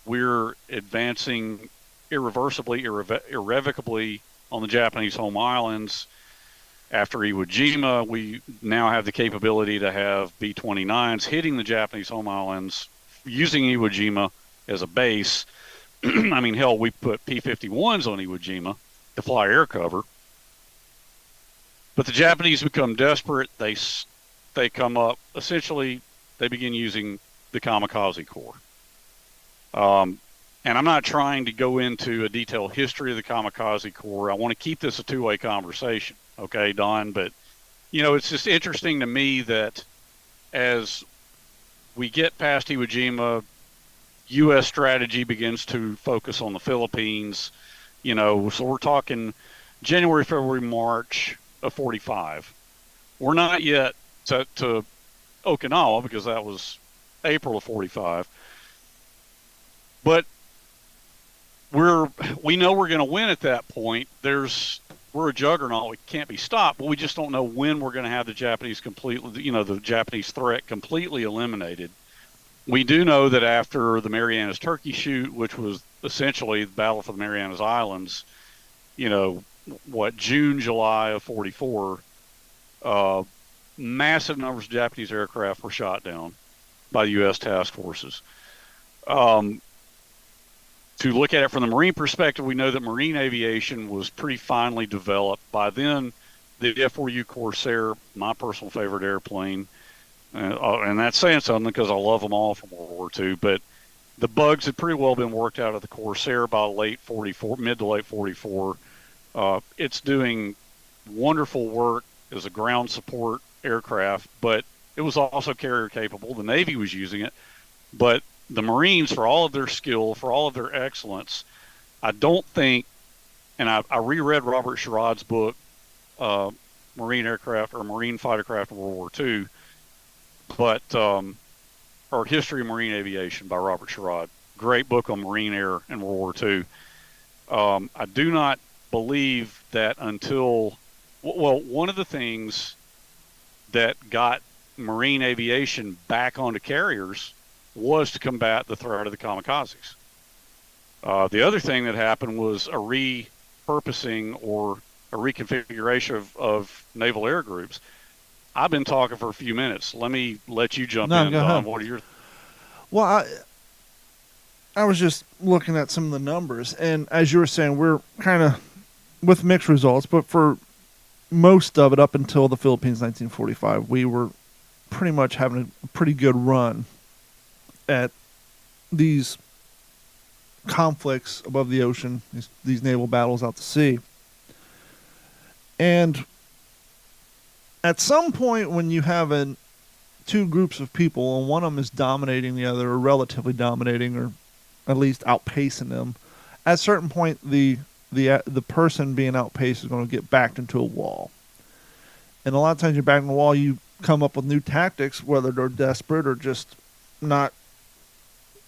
[SPEAKER 3] We're advancing irrevocably on the Japanese home islands. After Iwo Jima, we now have the capability to have B-29s hitting the Japanese home islands using Iwo Jima as a base. I mean, hell, we put P-51s on Iwo Jima to fly air cover. But the Japanese become desperate. They come up, essentially, they begin using the Kamikaze Corps. And I'm not trying to go into a detailed history of the Kamikaze Corps. I want to keep this a two-way conversation, okay, Don? But, it's just interesting to me that as we get past Iwo Jima, U.S. strategy begins to focus on the Philippines, so we're talking January, February, March of 45. We're not yet to Okinawa because that was April of 45. But we know we're going to win at that point. We're a juggernaut. We can't be stopped, but we just don't know when we're going to have the Japanese the Japanese threat completely eliminated. We do know that after the Marianas Turkey Shoot, which was essentially the Battle for the Marianas Islands, June, July of 44, massive numbers of Japanese aircraft were shot down by the U.S. task forces. To look at it from the Marine perspective, we know that Marine aviation was pretty finely developed. By then, the F-4U Corsair, my personal favorite airplane, and that's saying something because I love them all from World War II, but the bugs had pretty well been worked out of the Corsair by mid to late 44. It's doing wonderful work as a ground support aircraft, but it was also carrier capable. The Navy was using it, but the Marines, for all of their skill, for all of their excellence, I don't think, and I reread Robert Sherrod's book, Marine Aircraft or Marine Fighter Craft in World War II, but or History of Marine Aviation by Robert Sherrod. Great book on Marine Air in World War II. I do not believe that one of the things that got Marine aviation back onto carriers was to combat the threat of the kamikazes. The other thing that happened was a repurposing or a reconfiguration of naval air groups. I've been talking for a few minutes. Let me let you jump in, Don. What are your...
[SPEAKER 2] Well, I was just looking at some of the numbers, and as you were saying, we're kind of with mixed results, but for most of it up until the Philippines 1945, we were pretty much having a pretty good run at these conflicts above the ocean, these naval battles out to sea. And at some point when you have two groups of people and one of them is dominating the other or relatively dominating or at least outpacing them, at a certain point the person being outpaced is going to get backed into a wall. And a lot of times you're backed in the wall, you come up with new tactics, whether they're desperate or just not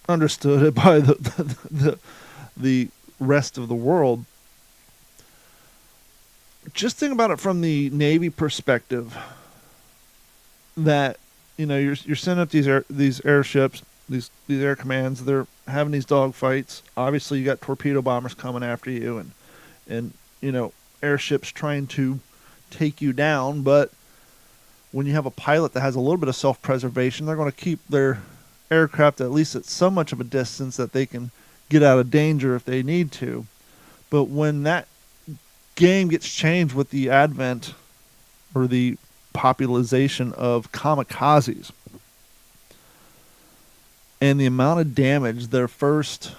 [SPEAKER 2] understood by the rest of the world. Just think about it from the Navy perspective. That you're sending up these airships, these air commands. They're having these dogfights. Obviously, you got torpedo bombers coming after you, and airships trying to take you down. But when you have a pilot that has a little bit of self-preservation, they're going to keep their aircraft at least at so much of a distance that they can get out of danger if they need to. But when that game gets changed with the advent or the popularization of kamikazes and the amount of damage their first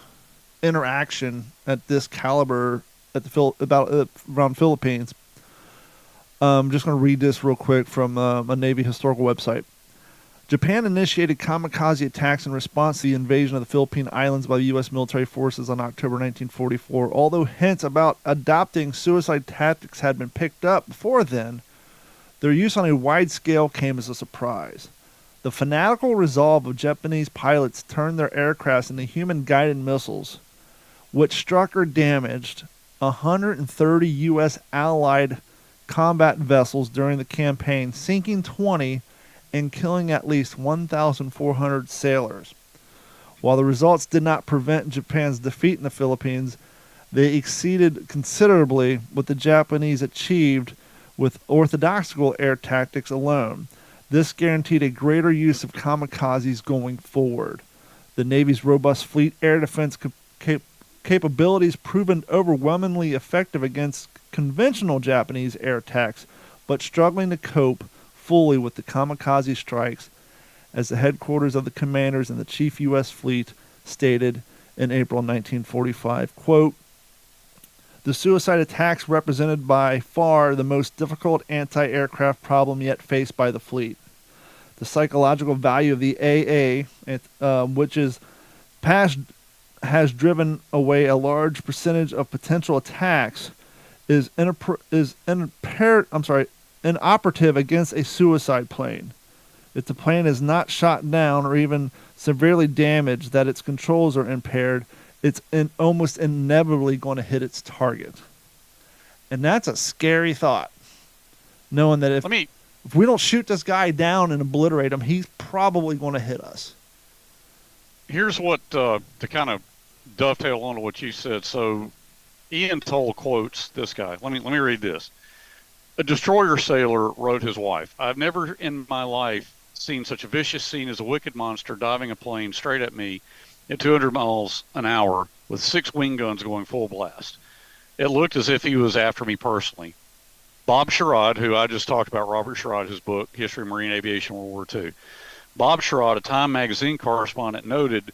[SPEAKER 2] interaction at this caliber at around Philippines. I'm just going to read this real quick from a Navy historical website. Japan initiated kamikaze attacks in response to the invasion of the Philippine Islands by the U.S. military forces on October 1944. Although hints about adopting suicide tactics had been picked up before then, their use on a wide scale came as a surprise. The fanatical resolve of Japanese pilots turned their aircrafts into human-guided missiles, which struck or damaged 130 U.S. Allied combat vessels during the campaign, sinking 20 and killing at least 1,400 sailors. While the results did not prevent Japan's defeat in the Philippines, they exceeded considerably what the Japanese achieved with orthodoxical air tactics alone. This guaranteed a greater use of kamikazes going forward. The Navy's robust fleet air defense capabilities proven overwhelmingly effective against conventional Japanese air attacks, but struggling to cope fully with the Kamikaze strikes, as the headquarters of the commanders in the Chief U.S. Fleet stated in April 1945, quote, "The suicide attacks represented by far the most difficult anti-aircraft problem yet faced by the fleet. The psychological value of the AA, which is past, has driven away a large percentage of potential attacks, is inoperative against a suicide plane. If the plane is not shot down or even severely damaged, that its controls are impaired, it's almost inevitably going to hit its target." And that's a scary thought, knowing that if we don't shoot this guy down and obliterate him, he's probably going to hit us.
[SPEAKER 3] Here's what, to kind of dovetail onto what you said. So Ian Toll quotes this guy. Let me read this. "A destroyer sailor wrote his wife, I've never in my life seen such a vicious scene as a wicked monster diving a plane straight at me at 200 miles an hour with 6 wing guns going full blast. It looked as if he was after me personally." Bob Sherrod, who I just talked about, Robert Sherrod, his book, History of Marine Aviation, World War II. Bob Sherrod, a Time magazine correspondent, noted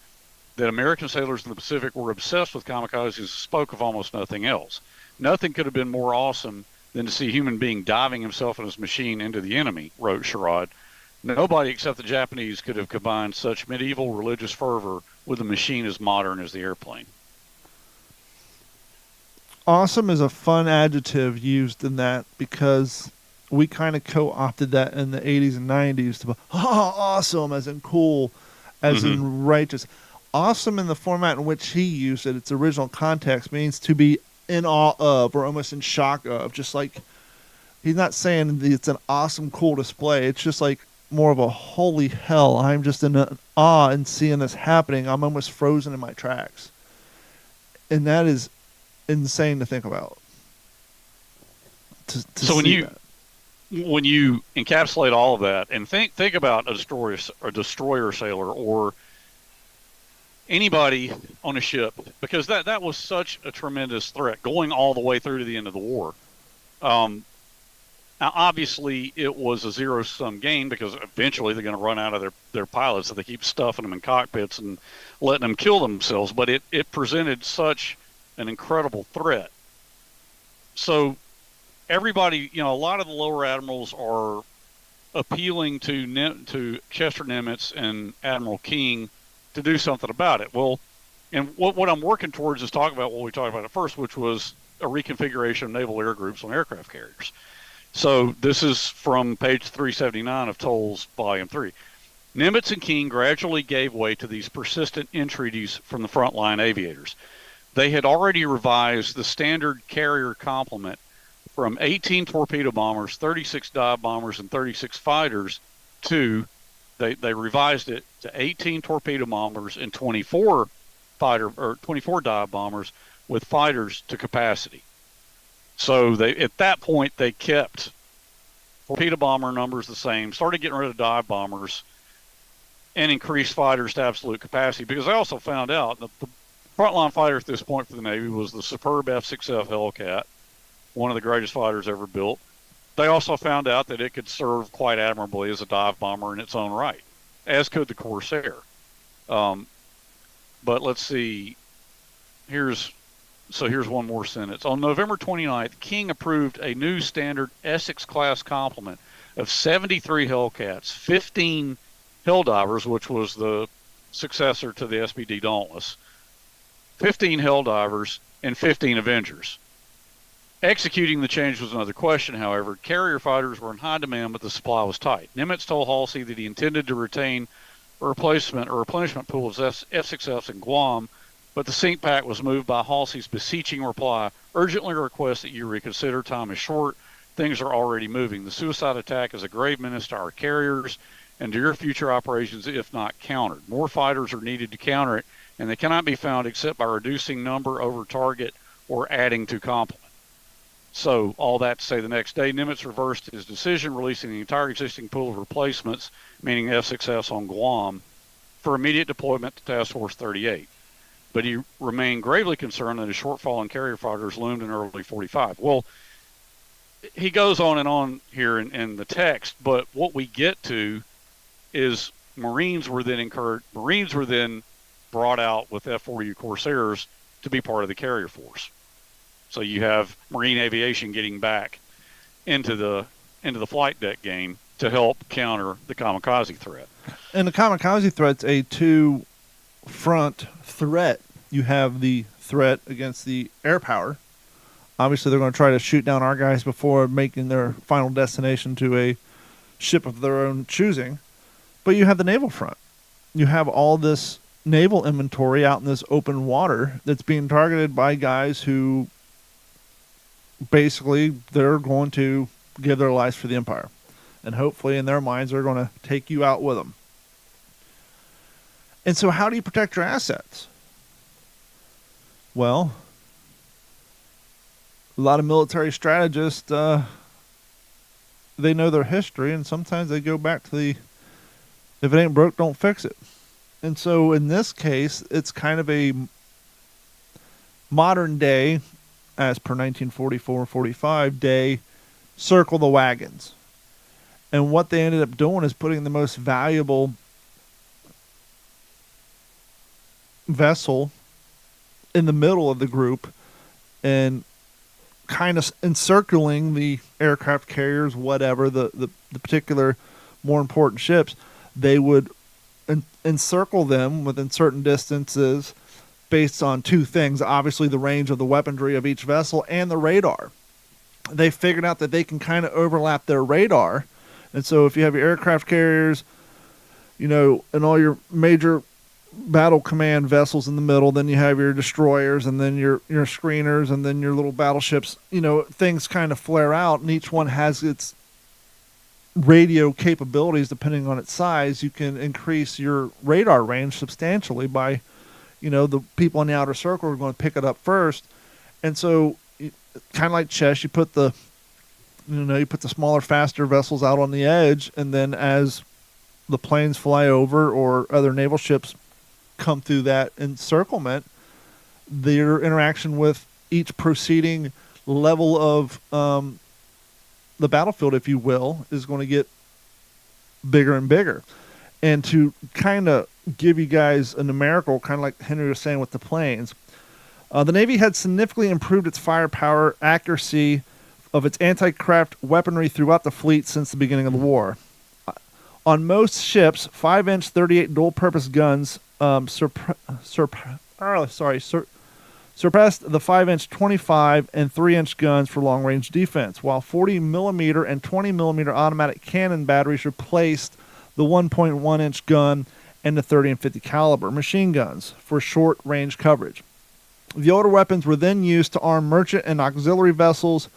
[SPEAKER 3] that American sailors in the Pacific were obsessed with kamikazes and spoke of almost nothing else. "Nothing could have been more awesome than to see a human being diving himself and his machine into the enemy," wrote Sherrod. "Nobody except the Japanese could have combined such medieval religious fervor with a machine as modern as the airplane."
[SPEAKER 2] Awesome is a fun adjective used in that because we kind of co-opted that in the 80s and 90s to be, awesome, as in cool, as in righteous. Awesome in the format in which he used it, its original context, means to be in awe of or almost in shock of. Just like, he's not saying that it's an awesome, cool display. It's just like more of a holy hell. I'm just in awe and seeing this happening. I'm almost frozen in my tracks. And that is insane to think about.
[SPEAKER 3] So when you encapsulate all of that and think about a destroyer sailor or anybody on a ship, because that was such a tremendous threat going all the way through to the end of the war. Now, obviously, it was a zero-sum game because eventually they're going to run out of their pilots if they keep stuffing them in cockpits and letting them kill themselves. But it presented such an incredible threat. So everybody, a lot of the lower admirals are appealing to Chester Nimitz and Admiral King to do something about it. Well, and what I'm working towards is talking about what we talked about at first, which was a reconfiguration of naval air groups on aircraft carriers. So this is from page 379 of Toll's Volume 3. Nimitz and King gradually gave way to these persistent entreaties from the frontline aviators. They had already revised the standard carrier complement from 18 torpedo bombers, 36 dive bombers, and 36 fighters to, they revised it to 18 torpedo bombers and 24 dive bombers with fighters to capacity. So at that point, they kept torpedo bomber numbers the same, started getting rid of dive bombers, and increased fighters to absolute capacity. Because they also found out that the frontline fighter at this point for the Navy was the superb F-6F Hellcat, one of the greatest fighters ever built. They also found out that it could serve quite admirably as a dive bomber in its own right, as could the Corsair. But let's see. Here's one more sentence. On November 29th, King approved a new standard Essex-class complement of 73 Hellcats, 15 Helldivers, which was the successor to the SBD Dauntless, 15 Helldivers, and 15 Avengers. Executing the change was another question, however. Carrier fighters were in high demand, but the supply was tight. Nimitz told Halsey that he intended to retain a replenishment pool of F-6Fs in Guam, but the sink pack was moved by Halsey's beseeching reply, urgently request that you reconsider. Time is short. Things are already moving. The suicide attack is a grave menace to our carriers and to your future operations if not countered. More fighters are needed to counter it, and they cannot be found except by reducing number over target or adding to complement. So all that to say, the next day, Nimitz reversed his decision, releasing the entire existing pool of replacements, meaning F-6Fs on Guam, for immediate deployment to Task Force 38. But he remained gravely concerned that a shortfall in carrier fighters loomed in early 45. Well, he goes on and on here in the text, but what we get to is Marines were then brought out with F-4U Corsairs to be part of the carrier force. So you have Marine aviation getting back into the flight deck game to help counter the Kamikaze threat.
[SPEAKER 2] And the Kamikaze threat's a two-front threat. You have the threat against the air power. Obviously, they're going to try to shoot down our guys before making their final destination to a ship of their own choosing. But you have the naval front. You have all this naval inventory out in this open water that's being targeted by guys who basically they're going to give their lives for the Empire. And hopefully, in their minds, they're going to take you out with them. And so how do you protect your assets? Well, a lot of military strategists, they know their history, and sometimes they go back to the, if it ain't broke, don't fix it. And so in this case, it's kind of a modern day, as per 1944-45 day, circle the wagons. And what they ended up doing is putting the most valuable vessel in the middle of the group and kind of encircling the aircraft carriers, whatever, the particular more important ships. They would encircle them within certain distances based on two things. Obviously, the range of the weaponry of each vessel and the radar. They figured out that they can kind of overlap their radar. And so if you have your aircraft carriers, and all your major battle command vessels in the middle, then you have your destroyers, and then your screeners, and then your little battleships, things kind of flare out, and each one has its radio capabilities depending on its size. You can increase your radar range substantially by, the people in the outer circle are going to pick it up first. And so, kind of like chess, you put the smaller, faster vessels out on the edge, and then as the planes fly over or other naval ships come through that encirclement, their interaction with each proceeding level of the battlefield, if you will, is going to get bigger and bigger. And to kind of give you guys a numerical, kind of like Henry was saying with the planes, the Navy had significantly improved its firepower accuracy of its anti-craft weaponry throughout the fleet since the beginning of the war. On most ships, 5-inch 38 dual-purpose guns surpassed the 5-inch 25 and 3-inch guns for long-range defense, while 40mm and 20mm automatic cannon batteries replaced the 1.1-inch gun and the 30 and 50 caliber machine guns for short-range coverage. The older weapons were then used to arm merchant and auxiliary vessels,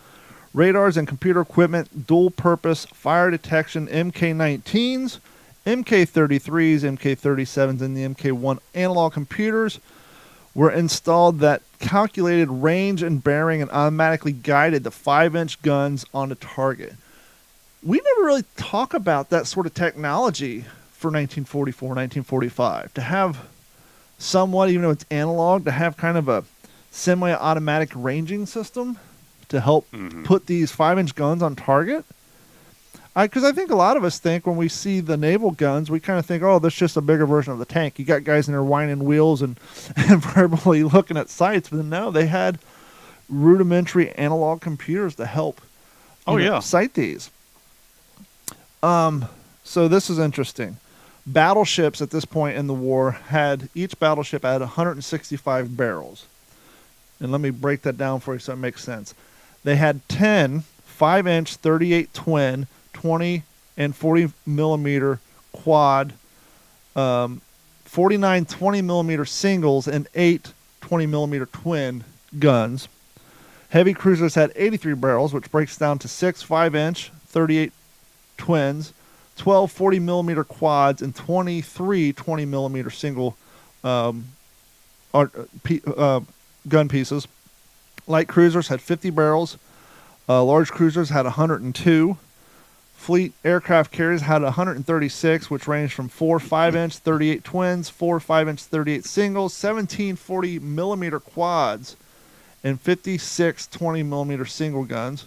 [SPEAKER 2] radars and computer equipment, dual-purpose fire detection MK-19s, MK-33s, MK-37s, and the MK-1 analog computers were installed that calculated range and bearing and automatically guided the 5-inch guns on the target. We never really talk about that sort of technology for 1944, 1945. To have somewhat, even though it's analog, to have kind of a semi-automatic ranging system to help put these 5-inch guns on target. Because I think a lot of us think when we see the naval guns, we kind of think, oh, that's just a bigger version of the tank. You got guys in there whining wheels and verbally looking at sights. But no, they had rudimentary analog computers to help sight these. So this is interesting. Battleships at this point in the war each battleship had 165 barrels. And let me break that down for you so it makes sense. They had 10 5-inch 38 twin, 20 and 40 millimeter quad, 49 20 millimeter singles, and 8 20 millimeter twin guns. Heavy cruisers had 83 barrels, which breaks down to 6 5-inch 38 twins, 12 40 millimeter quads, and 23 20 millimeter single gun pieces. Light cruisers had 50 barrels. Large cruisers had 102. Fleet aircraft carriers had 136, which ranged from 4 5-inch 38 twins, 4 5-inch 38 singles, 17 40 millimeter quads, and 56 20 millimeter single guns.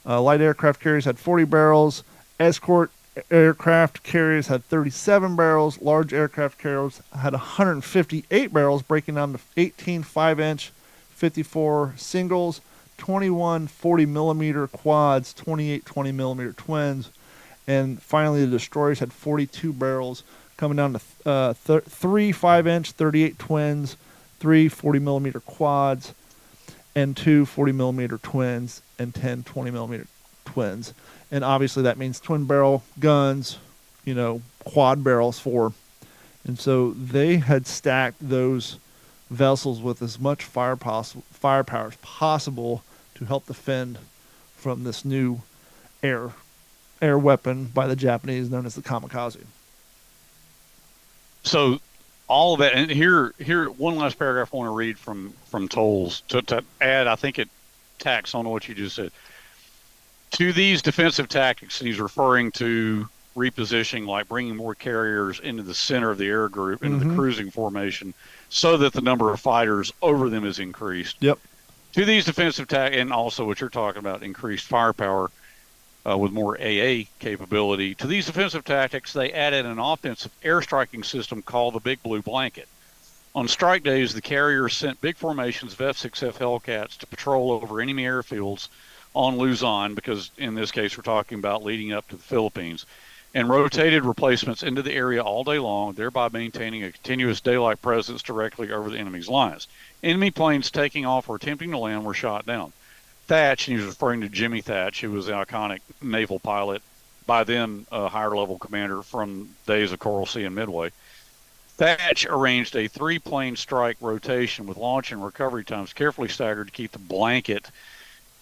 [SPEAKER 2] Light aircraft carriers had 40 barrels. Escort aircraft carriers had 37 barrels. Large aircraft carriers had 158 barrels, breaking down to 18 5-inch, 54 singles, 21 40-millimeter quads, 28 20-millimeter twins, and finally the destroyers had 42 barrels, coming down to 3 5-inch, 38 twins, 3 40-millimeter quads, and 2 40-millimeter twins, and 10 20-millimeter twins. And obviously that means twin barrel guns, quad barrels for. And so they had stacked those vessels with as much firepower as possible to help defend from this new air weapon by the Japanese known as the Kamikaze.
[SPEAKER 3] So all of that, and here one last paragraph I want to read from Tolles to add, I think it tacks on what you just said. To these defensive tactics, and he's referring to repositioning, like bringing more carriers into the center of the air group, into the cruising formation, so that the number of fighters over them is increased.
[SPEAKER 2] Yep.
[SPEAKER 3] To these defensive tactics, and also what you're talking about, increased firepower with more AA capability. To these defensive tactics, they added an offensive air striking system called the Big Blue Blanket. On strike days, the carriers sent big formations of F-6F Hellcats to patrol over enemy airfields on Luzon, because in this case we're talking about leading up to the Philippines, and rotated replacements into the area all day long, thereby maintaining a continuous daylight presence directly over the enemy's lines. Enemy planes taking off or attempting to land were shot down. Thatch, and he was referring to Jimmy Thatch, who was the iconic naval pilot, by then a higher level commander from days of Coral Sea and Midway. Thatch arranged a 3-plane strike rotation with launch and recovery times carefully staggered to keep the blanket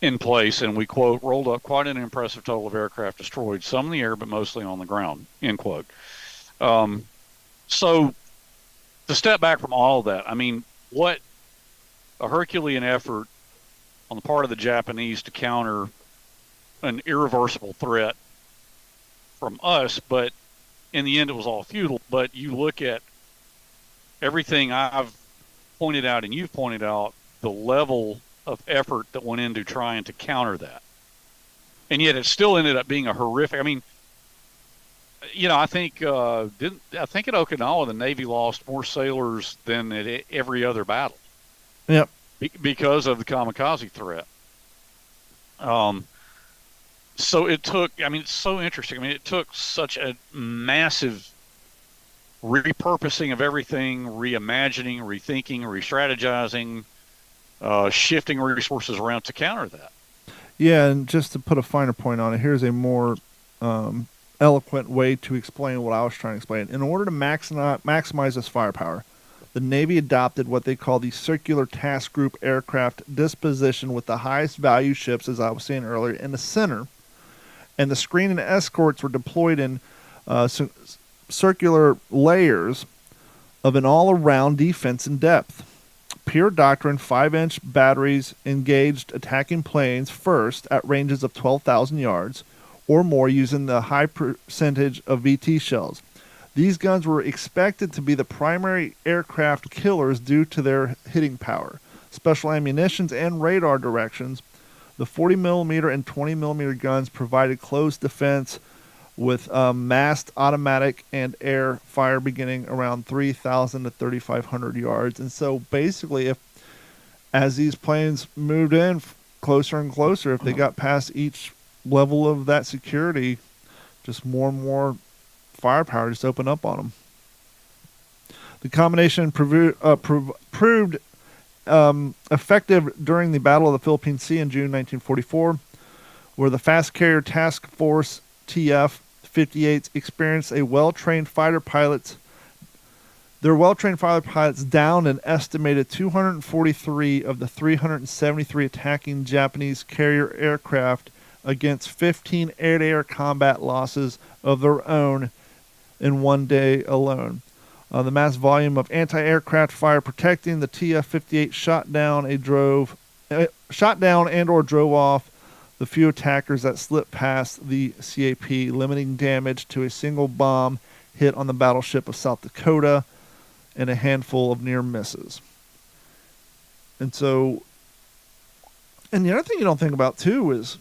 [SPEAKER 3] in place, and we quote, rolled up quite an impressive total of aircraft destroyed, some in the air but mostly on the ground, end quote. So to step back from all of that, I mean, what a Herculean effort on the part of the Japanese to counter an irreversible threat from us, but in the end it was all futile. But you look at everything I've pointed out and you've pointed out, the level of effort that went into trying to counter that, and yet it still ended up being a horrific. I mean, I think at Okinawa the Navy lost more sailors than at every other battle.
[SPEAKER 2] Yep.
[SPEAKER 3] Because of the Kamikaze threat. So it took. I mean, it's so interesting. I mean, it took such a massive repurposing of everything, reimagining, rethinking, re-strategizing, shifting resources around to counter that.
[SPEAKER 2] Yeah, and just to put a finer point on it, here's a more eloquent way to explain what I was trying to explain. In order to maximize this firepower, the Navy adopted what they call the Circular Task Group aircraft disposition, with the highest value ships, as I was saying earlier, in the center, and the screen and escorts were deployed in circular layers of an all-around defense in depth. Pure doctrine 5-inch batteries engaged attacking planes first at ranges of 12,000 yards or more using the high percentage of VT shells. These guns were expected to be the primary aircraft killers due to their hitting power, special ammunitions, and radar directions. The 40mm and 20mm guns provided close defense with massed automatic and air fire beginning around 3,000 to 3,500 yards. And so basically, as these planes moved in closer and closer, if they got past each level of that security, just more and more firepower just opened up on them. The combination proved effective during the Battle of the Philippine Sea in June 1944, where the Fast Carrier Task Force TF-58s experienced their well-trained fighter pilots downed an estimated 243 of the 373 attacking Japanese carrier aircraft against 15 air-to-air combat losses of their own in one day alone. The mass volume of anti-aircraft fire protecting the TF-58 shot down and or drove off the few attackers that slipped past the CAP, limiting damage to a single bomb hit on the battleship of South Dakota and a handful of near misses. And the other thing you don't think about too is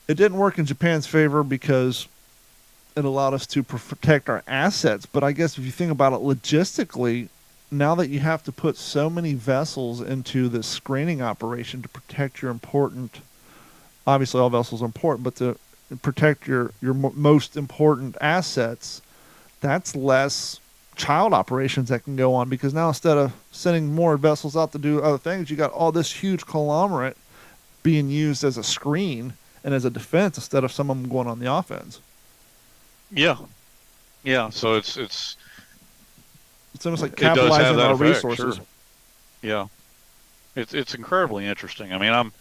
[SPEAKER 2] it didn't work in Japan's favor because it allowed us to protect our assets. But I guess if you think about it logistically, now that you have to put so many vessels into this screening operation to protect your important, obviously all vessels are important, but to protect your most important assets, that's less child operations that can go on, because now instead of sending more vessels out to do other things, you got all this huge conglomerate being used as a screen and as a defense instead of some of them going on the offense.
[SPEAKER 3] Yeah. So it's
[SPEAKER 2] almost like capitalizing on our
[SPEAKER 3] effect,
[SPEAKER 2] resources.
[SPEAKER 3] Sure. Yeah, it's incredibly interesting. I mean,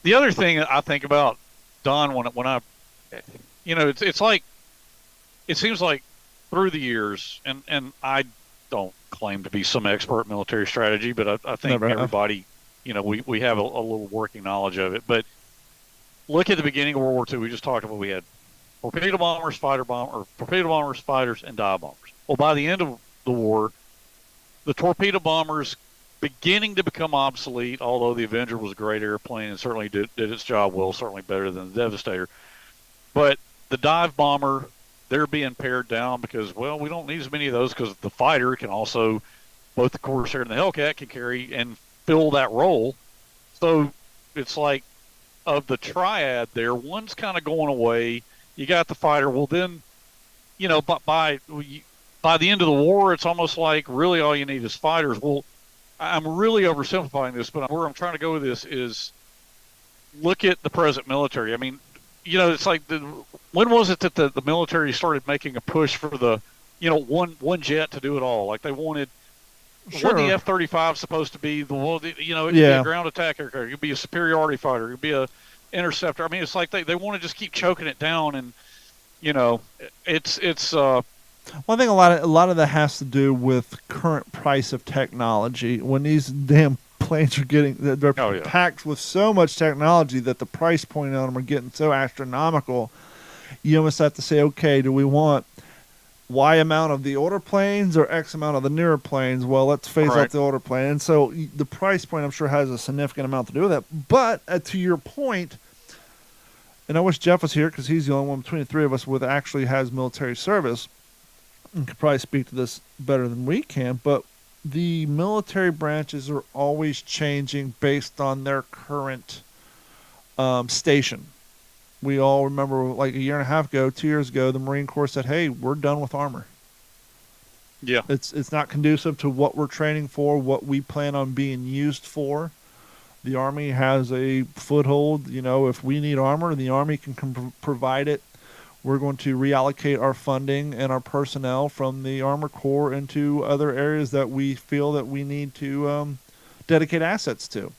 [SPEAKER 3] the other thing I think about, Don, when I, it's like, it seems like through the years, and I don't claim to be some expert military strategy, but I think everybody, we have a little working knowledge of it. But look at the beginning of World War II. We just talked about, we had torpedo bombers, torpedo bombers, fighters, and dive bombers. Well, by the end of the war, the torpedo bombers beginning to become obsolete, although the Avenger was a great airplane and certainly did its job well, certainly better than the Devastator. But the dive bomber, they're being pared down because, well, we don't need as many of those because the fighter can also, both the Corsair and the Hellcat can carry and fill that role. So it's like, of the triad there, one's kind of going away. You got the fighter. Well, then, by the end of the war, it's almost like really all you need is fighters. Well, I'm really oversimplifying this, but where I'm trying to go with this is look at the present military. I mean, it's like, when was it that the military started making a push for the, one jet to do it all? Like they wanted, wasn't the F-35 supposed to be the one, it could be a ground attack aircraft, it could be a superiority fighter, it could be a interceptor. I mean, it's like they want to just keep choking it down, and it's
[SPEAKER 2] Well, I think a lot of that has to do with current price of technology. When these damn planes are they're packed with so much technology that the price point on them are getting so astronomical, you almost have to say, okay, do we want Y amount of the older planes or X amount of the newer planes? Well, let's phase out the older plane. And so the price point, I'm sure, has a significant amount to do with that. But to your point, and I wish Jeff was here because he's the only one between the three of us that actually has military service and could probably speak to this better than we can, but the military branches are always changing based on their current station. We all remember, like a year and a half ago, 2 years ago, the Marine Corps said, hey, we're done with armor.
[SPEAKER 3] Yeah.
[SPEAKER 2] It's not conducive to what we're training for, what we plan on being used for. The Army has a foothold. If we need armor, the Army can provide it. We're going to reallocate our funding and our personnel from the Armor Corps into other areas that we feel that we need to dedicate assets to.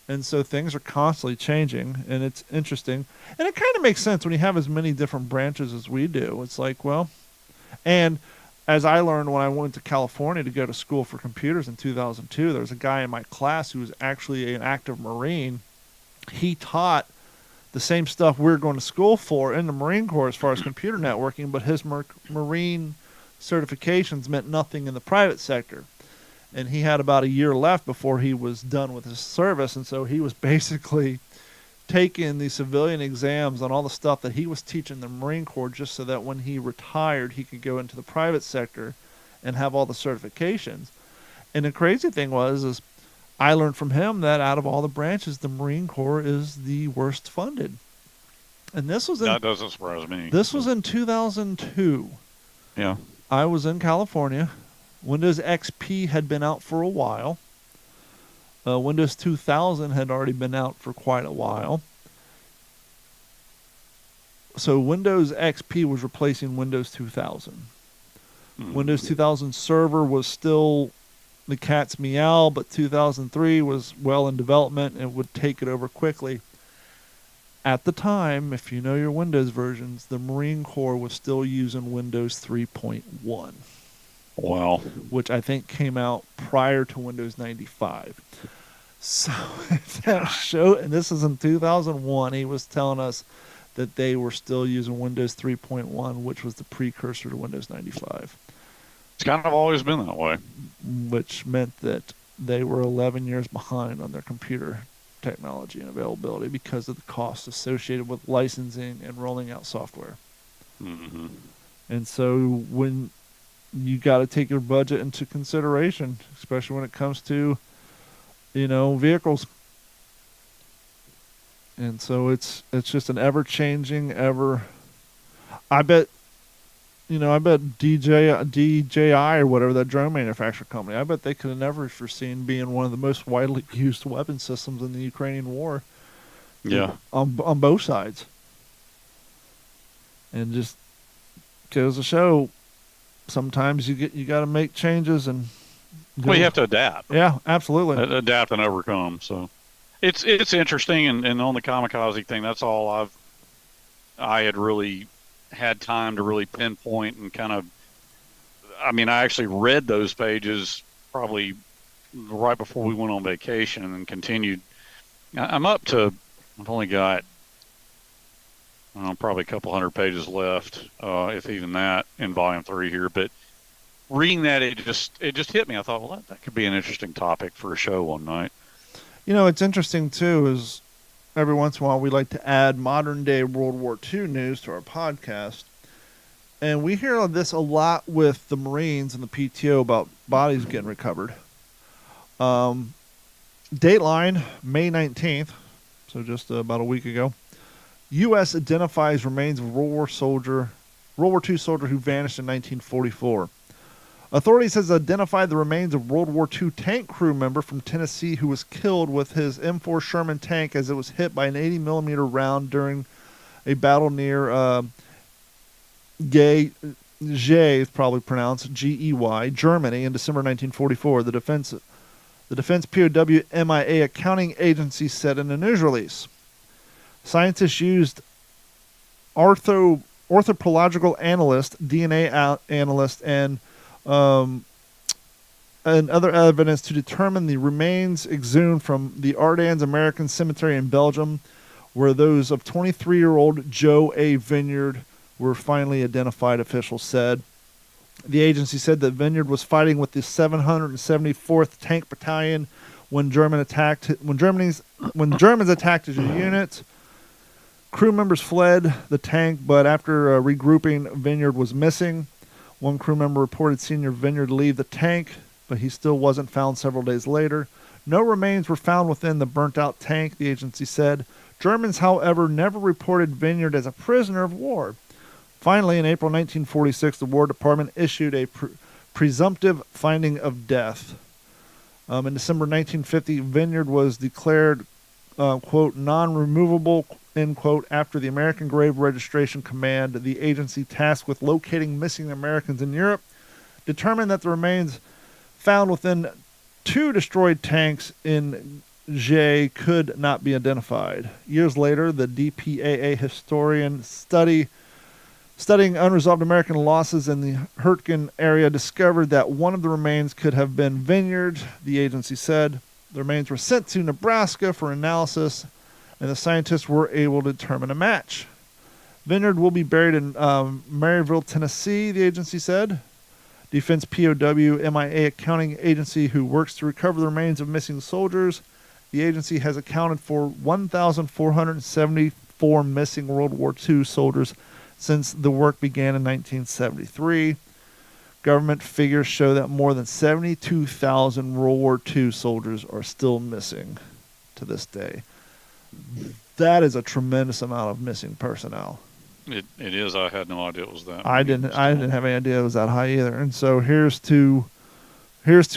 [SPEAKER 2] And so things are constantly changing, and it's interesting. And it kind of makes sense when you have as many different branches as we do. It's like, well, and as I learned when I went to California to go to school for computers in 2002, there was a guy in my class who was actually an active Marine. He taught the same stuff we're going to school for in the Marine Corps as far as computer networking, but his Marine certifications meant nothing in the private sector. And he had about a year left before he was done with his service, and so he was basically taking the civilian exams on all the stuff that he was teaching the Marine Corps just so that when he retired, he could go into the private sector and have all the certifications. And the crazy thing is I learned from him that out of all the branches, the Marine Corps is the worst funded. And this was
[SPEAKER 3] that doesn't surprise me.
[SPEAKER 2] This was in 2002.
[SPEAKER 3] Yeah.
[SPEAKER 2] I was in California. Windows XP had been out for a while. Windows 2000 had already been out for quite a while. So Windows XP was replacing Windows 2000. Windows 2000 Server was still the cat's meow, but 2003 was well in development and would take it over quickly. At the time, if you know your Windows versions, the Marine Corps was still using Windows 3.1.
[SPEAKER 3] Wow.
[SPEAKER 2] Which I think came out prior to Windows 95. So that show, and this is in 2001, he was telling us that they were still using Windows 3.1, which was the precursor to Windows 95.
[SPEAKER 3] It's kind of always been that way.
[SPEAKER 2] Which meant that they were 11 years behind on their computer technology and availability because of the costs associated with licensing and rolling out software.
[SPEAKER 3] Mm-hmm.
[SPEAKER 2] And so when you got to take your budget into consideration, especially when it comes to, vehicles. And so it's just an ever-changing, I bet DJI or whatever, that drone manufacturer company, I bet they could have never foreseen being one of the most widely used weapon systems in the Ukrainian war.
[SPEAKER 3] Yeah.
[SPEAKER 2] On both sides. And just goes to show, sometimes you got to make changes and.
[SPEAKER 3] Well, you have to adapt.
[SPEAKER 2] Yeah, absolutely.
[SPEAKER 3] Adapt and overcome. So, it's interesting, and on the Kamikaze thing, that's all I had really had time to really pinpoint and kind of. I mean, I actually read those pages probably right before we went on vacation, and then continued. I'm up to. I've only got. Probably a couple hundred pages left, if even that, in volume 3 here. But reading that, it just hit me. I thought, well, that could be an interesting topic for a show one night.
[SPEAKER 2] It's interesting too is every once in a while we like to add modern day World War II news to our podcast, and we hear this a lot with the Marines and the PTO about bodies getting recovered. Dateline, May 19th, so just about a week ago. U.S. identifies remains of World War II soldier who vanished in 1944. Authorities has identified the remains of World War II tank crew member from Tennessee who was killed with his M4 Sherman tank as it was hit by an 80mm round during a battle near Gey is probably pronounced Gey, Germany, in December 1944. The Defense POW MIA accounting agency said in a news release. Scientists used orthopological analyst, DNA analyst, and other evidence to determine the remains exhumed from the Ardennes American Cemetery in Belgium, where those of 23-year-old Joe A. Vineyard were finally identified, officials said. The agency said that Vineyard was fighting with the 774th Tank Battalion when Germans attacked his unit. Crew members fled the tank, but after regrouping, Vineyard was missing. One crew member reported seeing Vineyard leave the tank, but he still wasn't found several days later. No remains were found within the burnt-out tank, the agency said. Germans, however, never reported Vineyard as a prisoner of war. Finally, in April 1946, the War Department issued a presumptive finding of death. In December 1950, Vineyard was declared, quote, non-removable, end quote, after the American Grave Registration Command, the agency tasked with locating missing Americans in Europe, determined that the remains found within 2 destroyed tanks in Gey could not be identified. Years later, the DPAA historian studying unresolved American losses in the Hurtgen area discovered that one of the remains could have been Vineyard, the agency said. The remains were sent to Nebraska for analysis, and the scientists were able to determine a match. Vineyard will be buried in Maryville, Tennessee, the agency said. Defense POW MIA accounting agency who works to recover the remains of missing soldiers. The agency has accounted for 1,474 missing World War II soldiers since the work began in 1973. Government figures show that more than 72,000 World War II soldiers are still missing to this day. That is a tremendous amount of missing personnel.
[SPEAKER 3] It is. I had no idea it was that.
[SPEAKER 2] I didn't have any idea it was that high either. And so here's to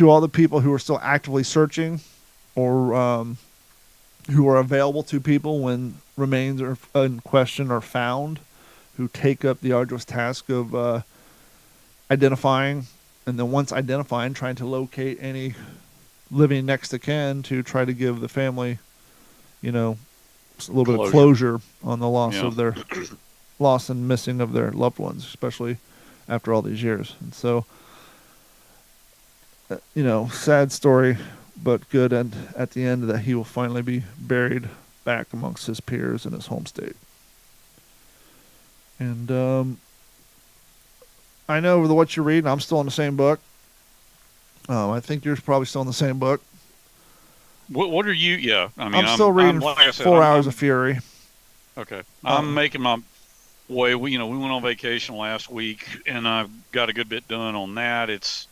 [SPEAKER 2] all the people who are still actively searching, or who are available to people when remains are in question are found, who take up the arduous task of identifying, and then once identifying, trying to locate any living next to kin to try to give the family, a little bit of closure on the loss of their loss and missing of their loved ones, especially after all these years. And so, sad story, but good. And at the end, that he will finally be buried back amongst his peers in his home state. And I know with what you're reading, I'm still in the same book. I think you're probably still in the same book.
[SPEAKER 3] What are you? Yeah, I mean,
[SPEAKER 2] I'm still reading
[SPEAKER 3] like I said,
[SPEAKER 2] 4 Hours of Fury.
[SPEAKER 3] Okay, I'm making my way. We went on vacation last week, and I've got a good bit done on that. It's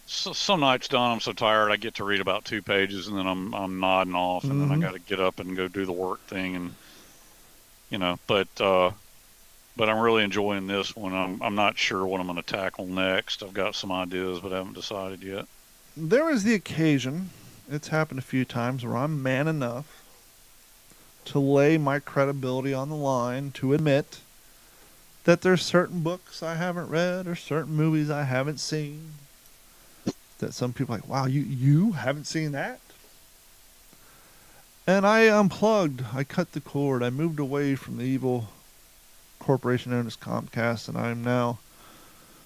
[SPEAKER 3] some nights, Don, I'm so tired I get to read about 2 pages, and then I'm nodding off, and then I got to get up and go do the work thing, and but I'm really enjoying this one. I'm not sure what I'm going to tackle next. I've got some ideas, but I haven't decided yet.
[SPEAKER 2] There is the occasion, it's happened a few times, where I'm man enough to lay my credibility on the line to admit that there's certain books I haven't read or certain movies I haven't seen that some people are like, wow, you haven't seen that? And I unplugged. I cut the cord. I moved away from the evil corporation known as Comcast, and I'm now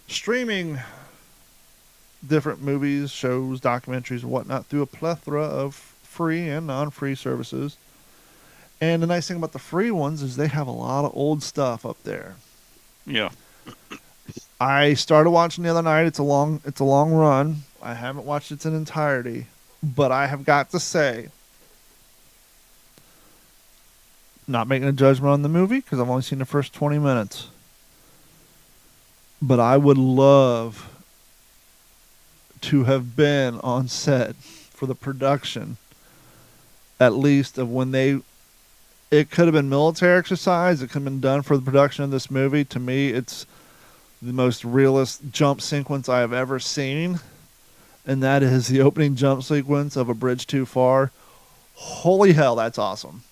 [SPEAKER 2] streaming different movies, shows, documentaries, and whatnot through a plethora of free and non-free services. And the nice thing about the free ones is they have a lot of old stuff up there.
[SPEAKER 3] Yeah.
[SPEAKER 2] I started watching the other night. It's a long run. I haven't watched it in entirety, but I have got to say, not making a judgment on the movie because I've only seen the first 20 minutes, but I would love to have been on set for the production, at least of when it could have been military exercise. It could have been done for the production of this movie. To me, it's the most realist jump sequence I have ever seen, and that is the opening jump sequence of A Bridge Too Far. Holy hell, that's awesome.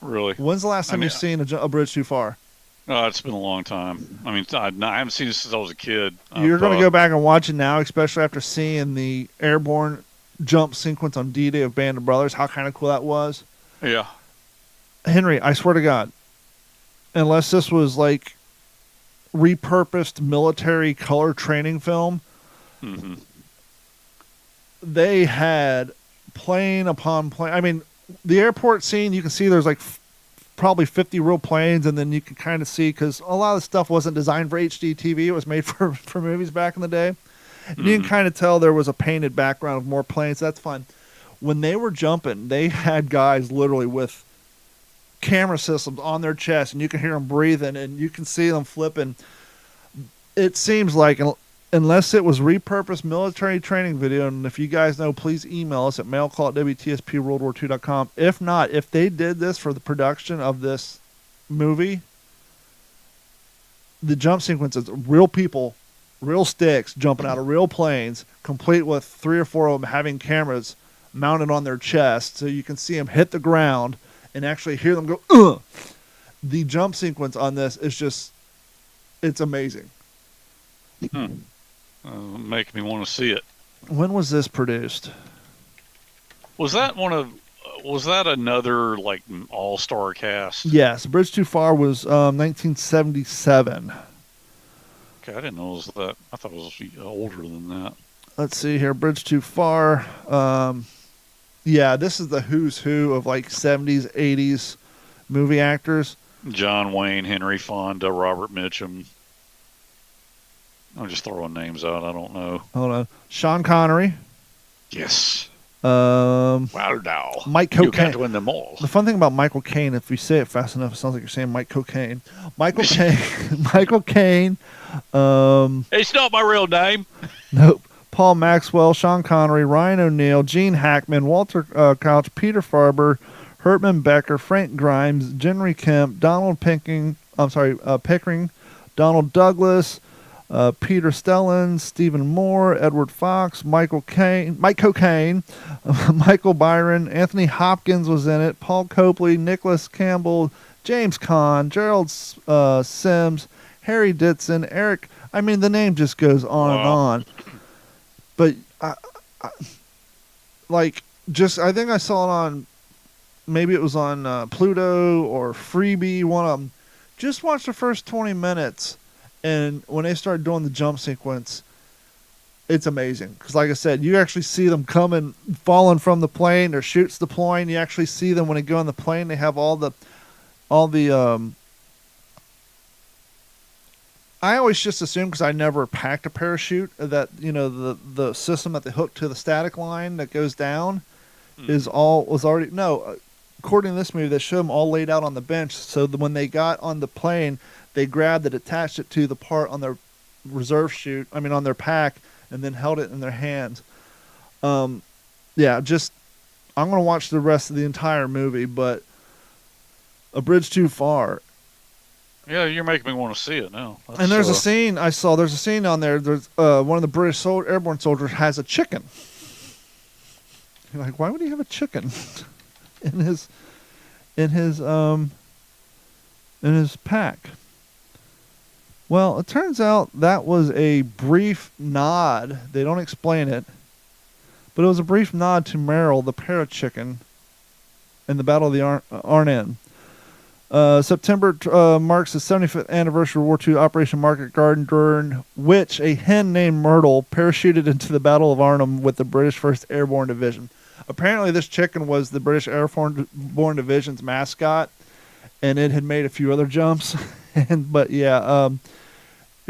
[SPEAKER 3] Really?
[SPEAKER 2] When's the last time you've seen a Bridge Too Far?
[SPEAKER 3] It's been a long time. I mean, I haven't seen it since I was a kid.
[SPEAKER 2] You're going to go back and watch it now, especially after seeing the airborne jump sequence on D-Day of Band of Brothers, how kind of cool that was.
[SPEAKER 3] Yeah.
[SPEAKER 2] Henry, I swear to God, unless this was like repurposed military color training film, they had plane upon plane. I mean, the airport scene, you can see there's like probably 50 real planes, and then you can kind of see, because a lot of the stuff wasn't designed for HD TV. It was made for movies back in the day. And you can kind of tell there was a painted background of more planes. That's fine. When they were jumping, they had guys literally with camera systems on their chest, and you can hear them breathing, and you can see them flipping. It seems like, unless it was repurposed military training video, and if you guys know, please email us at mailcall@wtspworldwar2.com. If not, if they did this for the production of this movie, the jump sequences, real people, real sticks jumping out of real planes, complete with 3 or 4 of them having cameras mounted on their chest, so you can see them hit the ground and actually hear them go, ugh. The jump sequence on this is just, it's amazing.
[SPEAKER 3] Making me want to see it.
[SPEAKER 2] When was this produced?
[SPEAKER 3] Was that another like all-star cast?
[SPEAKER 2] Yes, Bridge Too Far was 1977.
[SPEAKER 3] Okay, I didn't know it was that. I thought it was older than that.
[SPEAKER 2] Let's see here, Bridge Too Far. Yeah, this is the who's who of like 70s, 80s movie actors.
[SPEAKER 3] John Wayne, Henry Fonda, Robert Mitchum. I'm just throwing names out. I don't know.
[SPEAKER 2] Hold on. Sean Connery.
[SPEAKER 3] Yes.
[SPEAKER 2] Wow. Mike Cocaine.
[SPEAKER 3] You can't win them all.
[SPEAKER 2] The fun thing about Michael Caine, if you say it fast enough, it sounds like you're saying Mike Cocaine. Michael Caine. Michael Caine.
[SPEAKER 3] It's not my real name.
[SPEAKER 2] Nope. Paul Maxwell, Sean Connery, Ryan O'Neal, Gene Hackman, Walter Couch, Peter Farber, Hertman Becker, Frank Grimes, Henry Kemp, Pickering, Donald Douglas, Peter Stellan, Stephen Moore, Edward Fox, Mike Cocaine, Michael Byron, Anthony Hopkins was in it, Paul Copley, Nicholas Campbell, James Caan, Gerald Sims, Harry Ditson, Eric. I mean, the name just goes on and on. But I think I saw it on, maybe it was on Pluto or Freebie, one of them. Just watch the first 20 minutes, and when they start doing the jump sequence, it's amazing. Because like I said, you actually see them coming, falling from the plane. Their chutes deploying. You actually see them when they go on the plane. They have all the I always just assumed, because I never packed a parachute, that, the system that they hook to the static line that goes down, was already according to this movie, they showed them all laid out on the bench. So that when they got on the plane, they grabbed it, attached it to the part on their reserve chute. I mean, on their pack, and then held it in their hands. I'm gonna watch the rest of the entire movie, but A Bridge Too Far.
[SPEAKER 3] Yeah, you're making me want to see it now.
[SPEAKER 2] And there's a scene I saw. There's a scene on there. There's one of the British airborne soldiers has a chicken. You're like, why would he have a chicken in his pack? Well, it turns out that was a brief nod. They don't explain it, but it was a brief nod to Merrill, the parrot chicken, in the Battle of the Ardennes. September marks the 75th anniversary of World War II Operation Market Garden, during which a hen named Myrtle parachuted into the Battle of Arnhem with the British 1st Airborne Division. Apparently, this chicken was the British Airborne Division's mascot, and it had made a few other jumps. It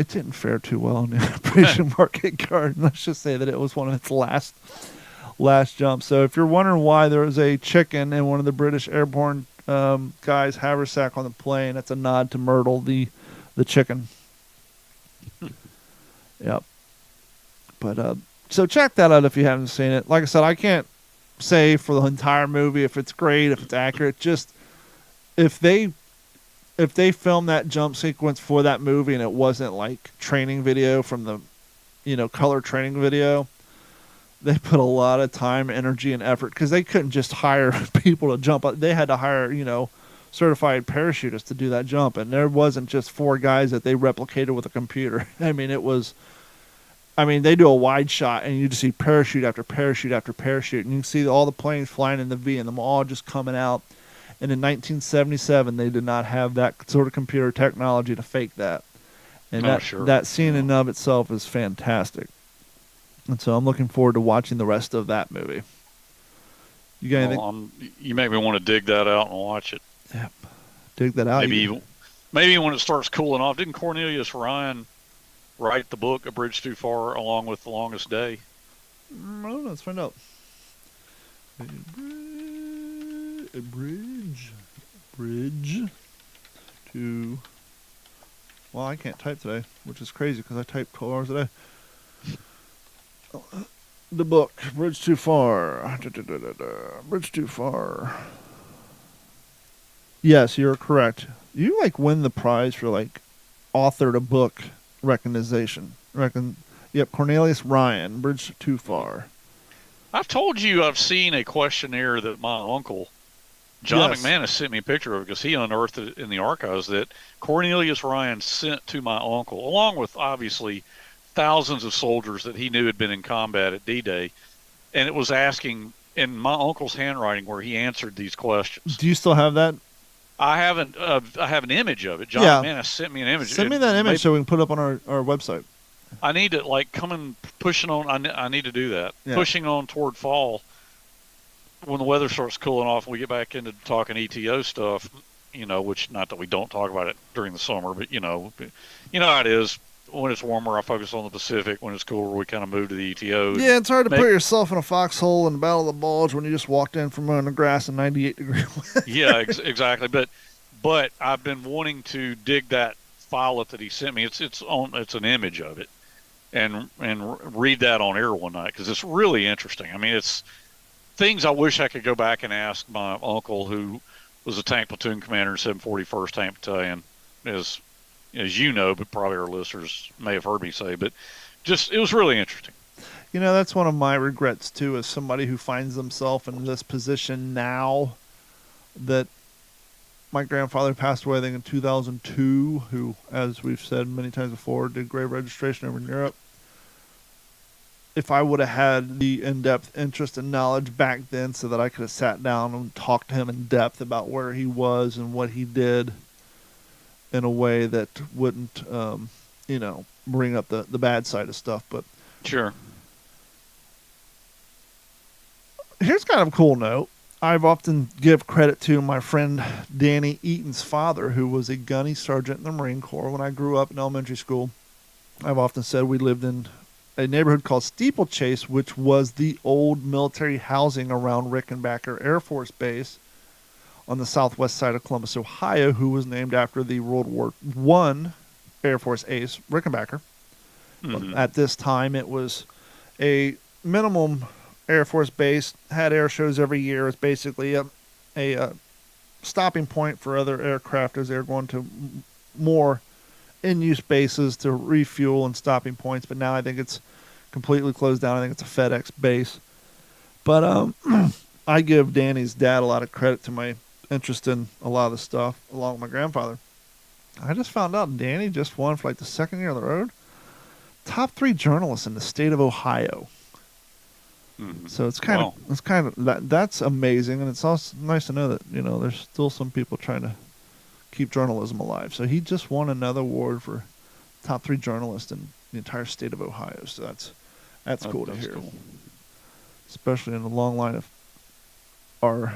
[SPEAKER 2] didn't fare too well in the Operation Market Garden. Let's just say that it was one of its last jumps. So if you're wondering why there was a chicken in one of the British Airborne guy's haversack on the plane, that's a nod to Myrtle, the chicken. Yep. But so check that out if you haven't seen it. Like I said, I can't say for the entire movie if it's great, if it's accurate. Just if they filmed that jump sequence for that movie and it wasn't like training video from the color training video, they put a lot of time, energy, and effort, because they couldn't just hire people to jump. They had to hire, certified parachutists to do that jump. And there wasn't just 4 guys that they replicated with a computer. I mean, they do a wide shot and you just see parachute after parachute after parachute. And you can see all the planes flying in the V and them all just coming out. And in 1977, they did not have that sort of computer technology to fake that. And that scene in and of itself is fantastic. And so I'm looking forward to watching the rest of that movie. You got anything?
[SPEAKER 3] You make me want to dig that out and watch it.
[SPEAKER 2] Yep. Dig that out.
[SPEAKER 3] Maybe when it starts cooling off. Didn't Cornelius Ryan write the book A Bridge Too Far along with The Longest Day?
[SPEAKER 2] No, let's find out. A bridge to... Well, I can't type today, which is crazy because I type 12 hours a day. The book, Bridge Too Far. Bridge Too Far. Yes, you're correct. You win the prize for authored a book recognition. Yep, Cornelius Ryan, Bridge Too Far.
[SPEAKER 3] I've told you I've seen a questionnaire that my uncle, John McManus, sent me a picture of because he unearthed it in the archives that Cornelius Ryan sent to my uncle, along with obviously thousands of soldiers that he knew had been in combat at D-Day. And it was asking in my uncle's handwriting where he answered these questions.
[SPEAKER 2] Do you still have that?
[SPEAKER 3] I haven't. I have an image of it. John McManus sent me an image.
[SPEAKER 2] Send me that image so we can put it up on our website.
[SPEAKER 3] I need to come and pushing on. I need to do that. Yeah. Pushing on toward fall when the weather starts cooling off and we get back into talking ETO stuff, which not that we don't talk about it during the summer, but you know how it is. When it's warmer, I focus on the Pacific. When it's cooler, we kind of move to the ETO.
[SPEAKER 2] Yeah, it's hard to put yourself in a foxhole in the Battle of the Bulge when you just walked in from on the grass in 98 degrees.
[SPEAKER 3] Yeah, exactly. But I've been wanting to dig that file up that he sent me. It's an image of it, and read that on air one night because it's really interesting. I mean, it's things I wish I could go back and ask my uncle, who was a tank platoon commander in 741st Tank Battalion, as you know, but probably our listeners may have heard me say, but it was really interesting.
[SPEAKER 2] That's one of my regrets too, as somebody who finds themselves in this position now, that my grandfather passed away, I think, in 2002, who, as we've said many times before, did grave registration over in Europe. If I would have had the in-depth interest and knowledge back then so that I could have sat down and talked to him in depth about where he was and what he did, in a way that wouldn't, bring up the bad side of stuff. But
[SPEAKER 3] sure.
[SPEAKER 2] Here's kind of a cool note. I've often give credit to my friend Danny Eaton's father, who was a gunny sergeant in the Marine Corps when I grew up in elementary school. I've often said we lived in a neighborhood called Steeplechase, which was the old military housing around Rickenbacker Air Force Base on the southwest side of Columbus, Ohio, who was named after the World War I Air Force ace, Rickenbacker.
[SPEAKER 3] Mm-hmm.
[SPEAKER 2] At this time, it was a minimum Air Force base, had air shows every year. It's basically a stopping point for other aircraft as they're going to more in-use bases to refuel and stopping points. But now I think it's completely closed down. I think it's a FedEx base. But I give Danny's dad a lot of credit to my interest in a lot of the stuff, along with my grandfather. I just found out Danny just won for like the second year on the road. Top 3 journalists in the state of Ohio.
[SPEAKER 3] Mm-hmm.
[SPEAKER 2] So it's kind of that's amazing, and it's also nice to know that there's still some people trying to keep journalism alive. So he just won another award for top 3 journalist in the entire state of Ohio. So that's cool to hear,
[SPEAKER 3] cool.
[SPEAKER 2] Especially in the long line of our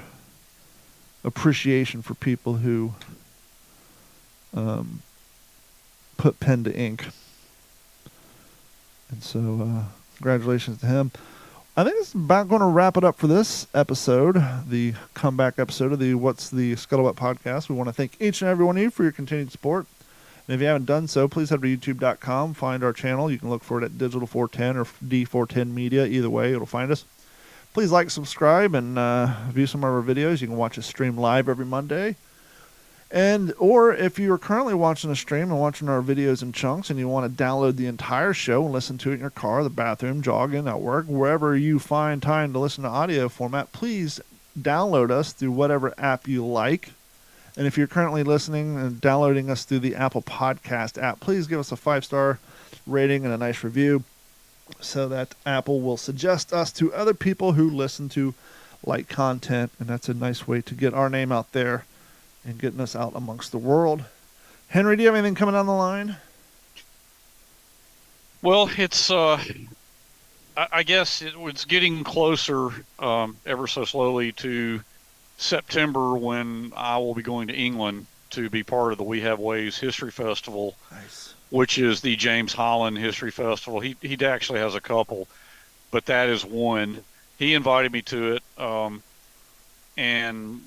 [SPEAKER 2] appreciation for people who put pen to ink. And so congratulations to him. I think it's about going to wrap it up for this episode, the comeback episode of the What's the Scuttlebutt podcast. We want to thank each and every one of you for your continued support. And if you haven't done so, please head to youtube.com, find our channel. You can look for it at Digital 410 or D410 Media. Either way, it'll find us. Please like, subscribe, and view some of our videos. You can watch us stream live every Monday. Or if you're currently watching the stream and watching our videos in chunks and you want to download the entire show and listen to it in your car, the bathroom, jogging, at work, wherever you find time to listen to audio format, please download us through whatever app you like. And if you're currently listening and downloading us through the Apple Podcast app, please give us a 5-star rating and a nice review so that Apple will suggest us to other people who listen to like content. And that's a nice way to get our name out there and getting us out amongst the world. Henry, do you have anything coming down the line?
[SPEAKER 3] Well, it's I guess it's getting closer ever so slowly to September, when I will be going to England to be part of the We Have Ways History Festival.
[SPEAKER 2] Nice.
[SPEAKER 3] Which is the James Holland History Festival. He actually has a couple, but that is one. He invited me to it, and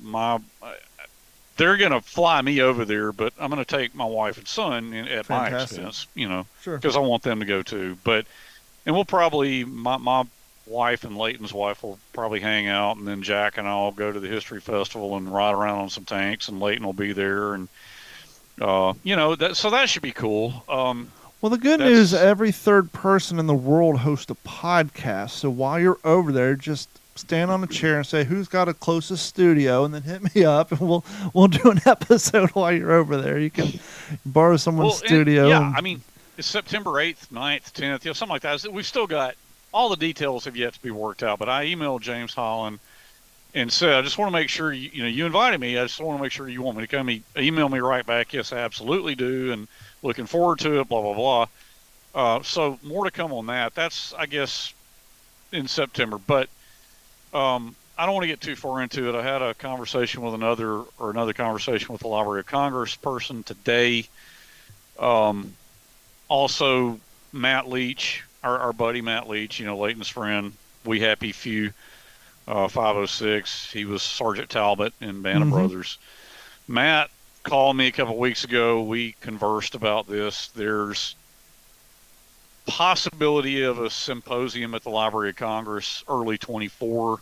[SPEAKER 3] they're going to fly me over there, but I'm going to take my wife and son at my expense,
[SPEAKER 2] Sure.
[SPEAKER 3] Because I want them to go too. And we'll probably, my wife and Leighton's wife will probably hang out, and then Jack and I'll go to the History Festival and ride around on some tanks, and Leighton will be there, and so that should be cool.
[SPEAKER 2] Well, the good news, every third person in the world hosts a podcast. So while you're over there, just stand on a chair and say, who's got a closest studio, and then hit me up, and we'll do an episode while you're over there. You can borrow someone's studio.
[SPEAKER 3] I mean, it's September 8th, 9th, 10th, something like that. We've still got all the details have yet to be worked out, but I emailed James Holland and said, I just want to make sure, you invited me. I just want to make sure you want me to come. He emailed me right back. Yes, I absolutely do. And looking forward to it, blah, blah, blah. So more to come on that. That's, I guess, in September. But I don't want to get too far into it. I had a conversation with another conversation with the Library of Congress person today. Also, Matt Leach, our buddy Matt Leach, Leighton's friend, We Happy Few, 506. He was Sergeant Talbot in Band of Brothers. Matt called me a couple of weeks ago. We conversed about this. There's possibility of a symposium at the Library of Congress early 24,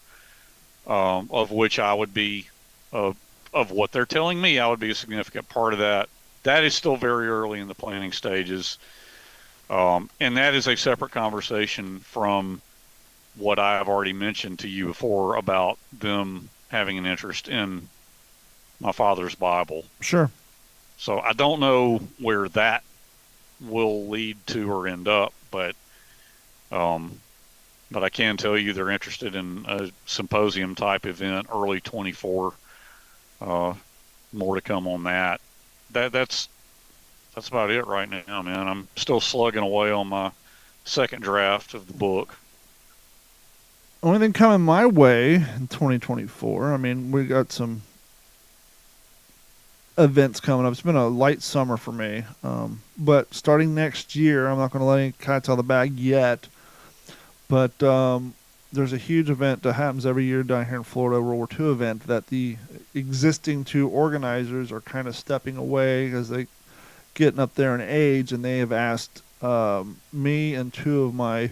[SPEAKER 3] of which I would be, of what they're telling me, I would be a significant part of that. That is still very early in the planning stages. And that is a separate conversation from what I have already mentioned to you before about them having an interest in my father's Bible.
[SPEAKER 2] Sure.
[SPEAKER 3] So I don't know where that will lead to or end up, but I can tell you they're interested in a symposium type event early 24. More to come on that. That's about it right now, man. I'm still slugging away on my second draft of the book.
[SPEAKER 2] Only thing coming my way in 2024, I mean, we got some events coming up. It's been a light summer for me. But starting next year, I'm not going to let any cats out of the bag yet. But there's a huge event that happens every year down here in Florida, World War II event, that the existing two organizers are kind of stepping away because they getting up there in age, and they have asked me and two of my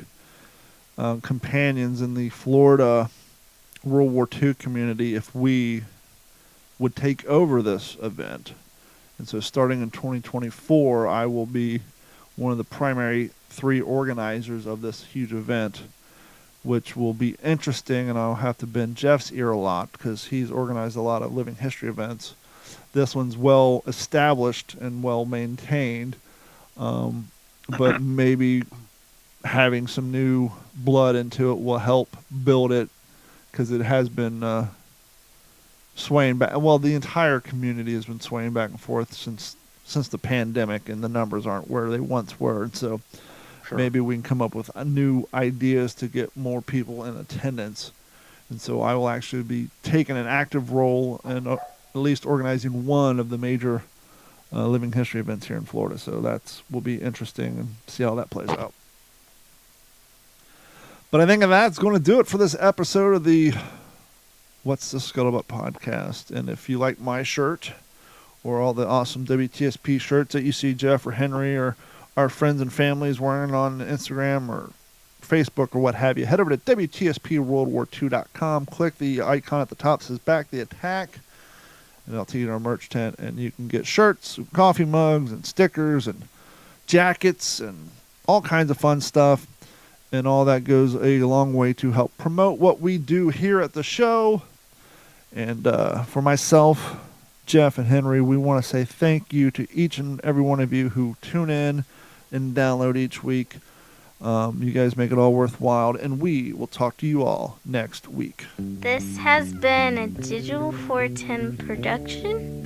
[SPEAKER 2] companions in the Florida World War II community if we would take over this event. And so starting in 2024, I will be one of the primary 3 organizers of this huge event, which will be interesting, and I'll have to bend Jeff's ear a lot because he's organized a lot of living history events. This one's well established and well maintained, but maybe having some new blood into it will help build it, because it has been swaying back. Well, the entire community has been swaying back and forth since the pandemic, and the numbers aren't where they once were. And so maybe we can come up with new ideas to get more people in attendance. And so I will actually be taking an active role in at least organizing one of the major living history events here in Florida. So that will be interesting, and see how that plays out. But I think that's going to do it for this episode of the What's the Scuttlebutt podcast. And if you like my shirt or all the awesome WTSP shirts that you see Jeff or Henry or our friends and families wearing on Instagram or Facebook or what have you, head over to WTSPWorldWar2.com. Click the icon at the top that says Back the Attack, and I'll take you to our merch tent, and you can get shirts, coffee mugs, and stickers, and jackets, and all kinds of fun stuff. And all that goes a long way to help promote what we do here at the show. And for myself, Jeff, and Henry, we want to say thank you to each and every one of you who tune in and download each week. You guys make it all worthwhile, and we will talk to you all next week.
[SPEAKER 4] This has been a Digital 410 production.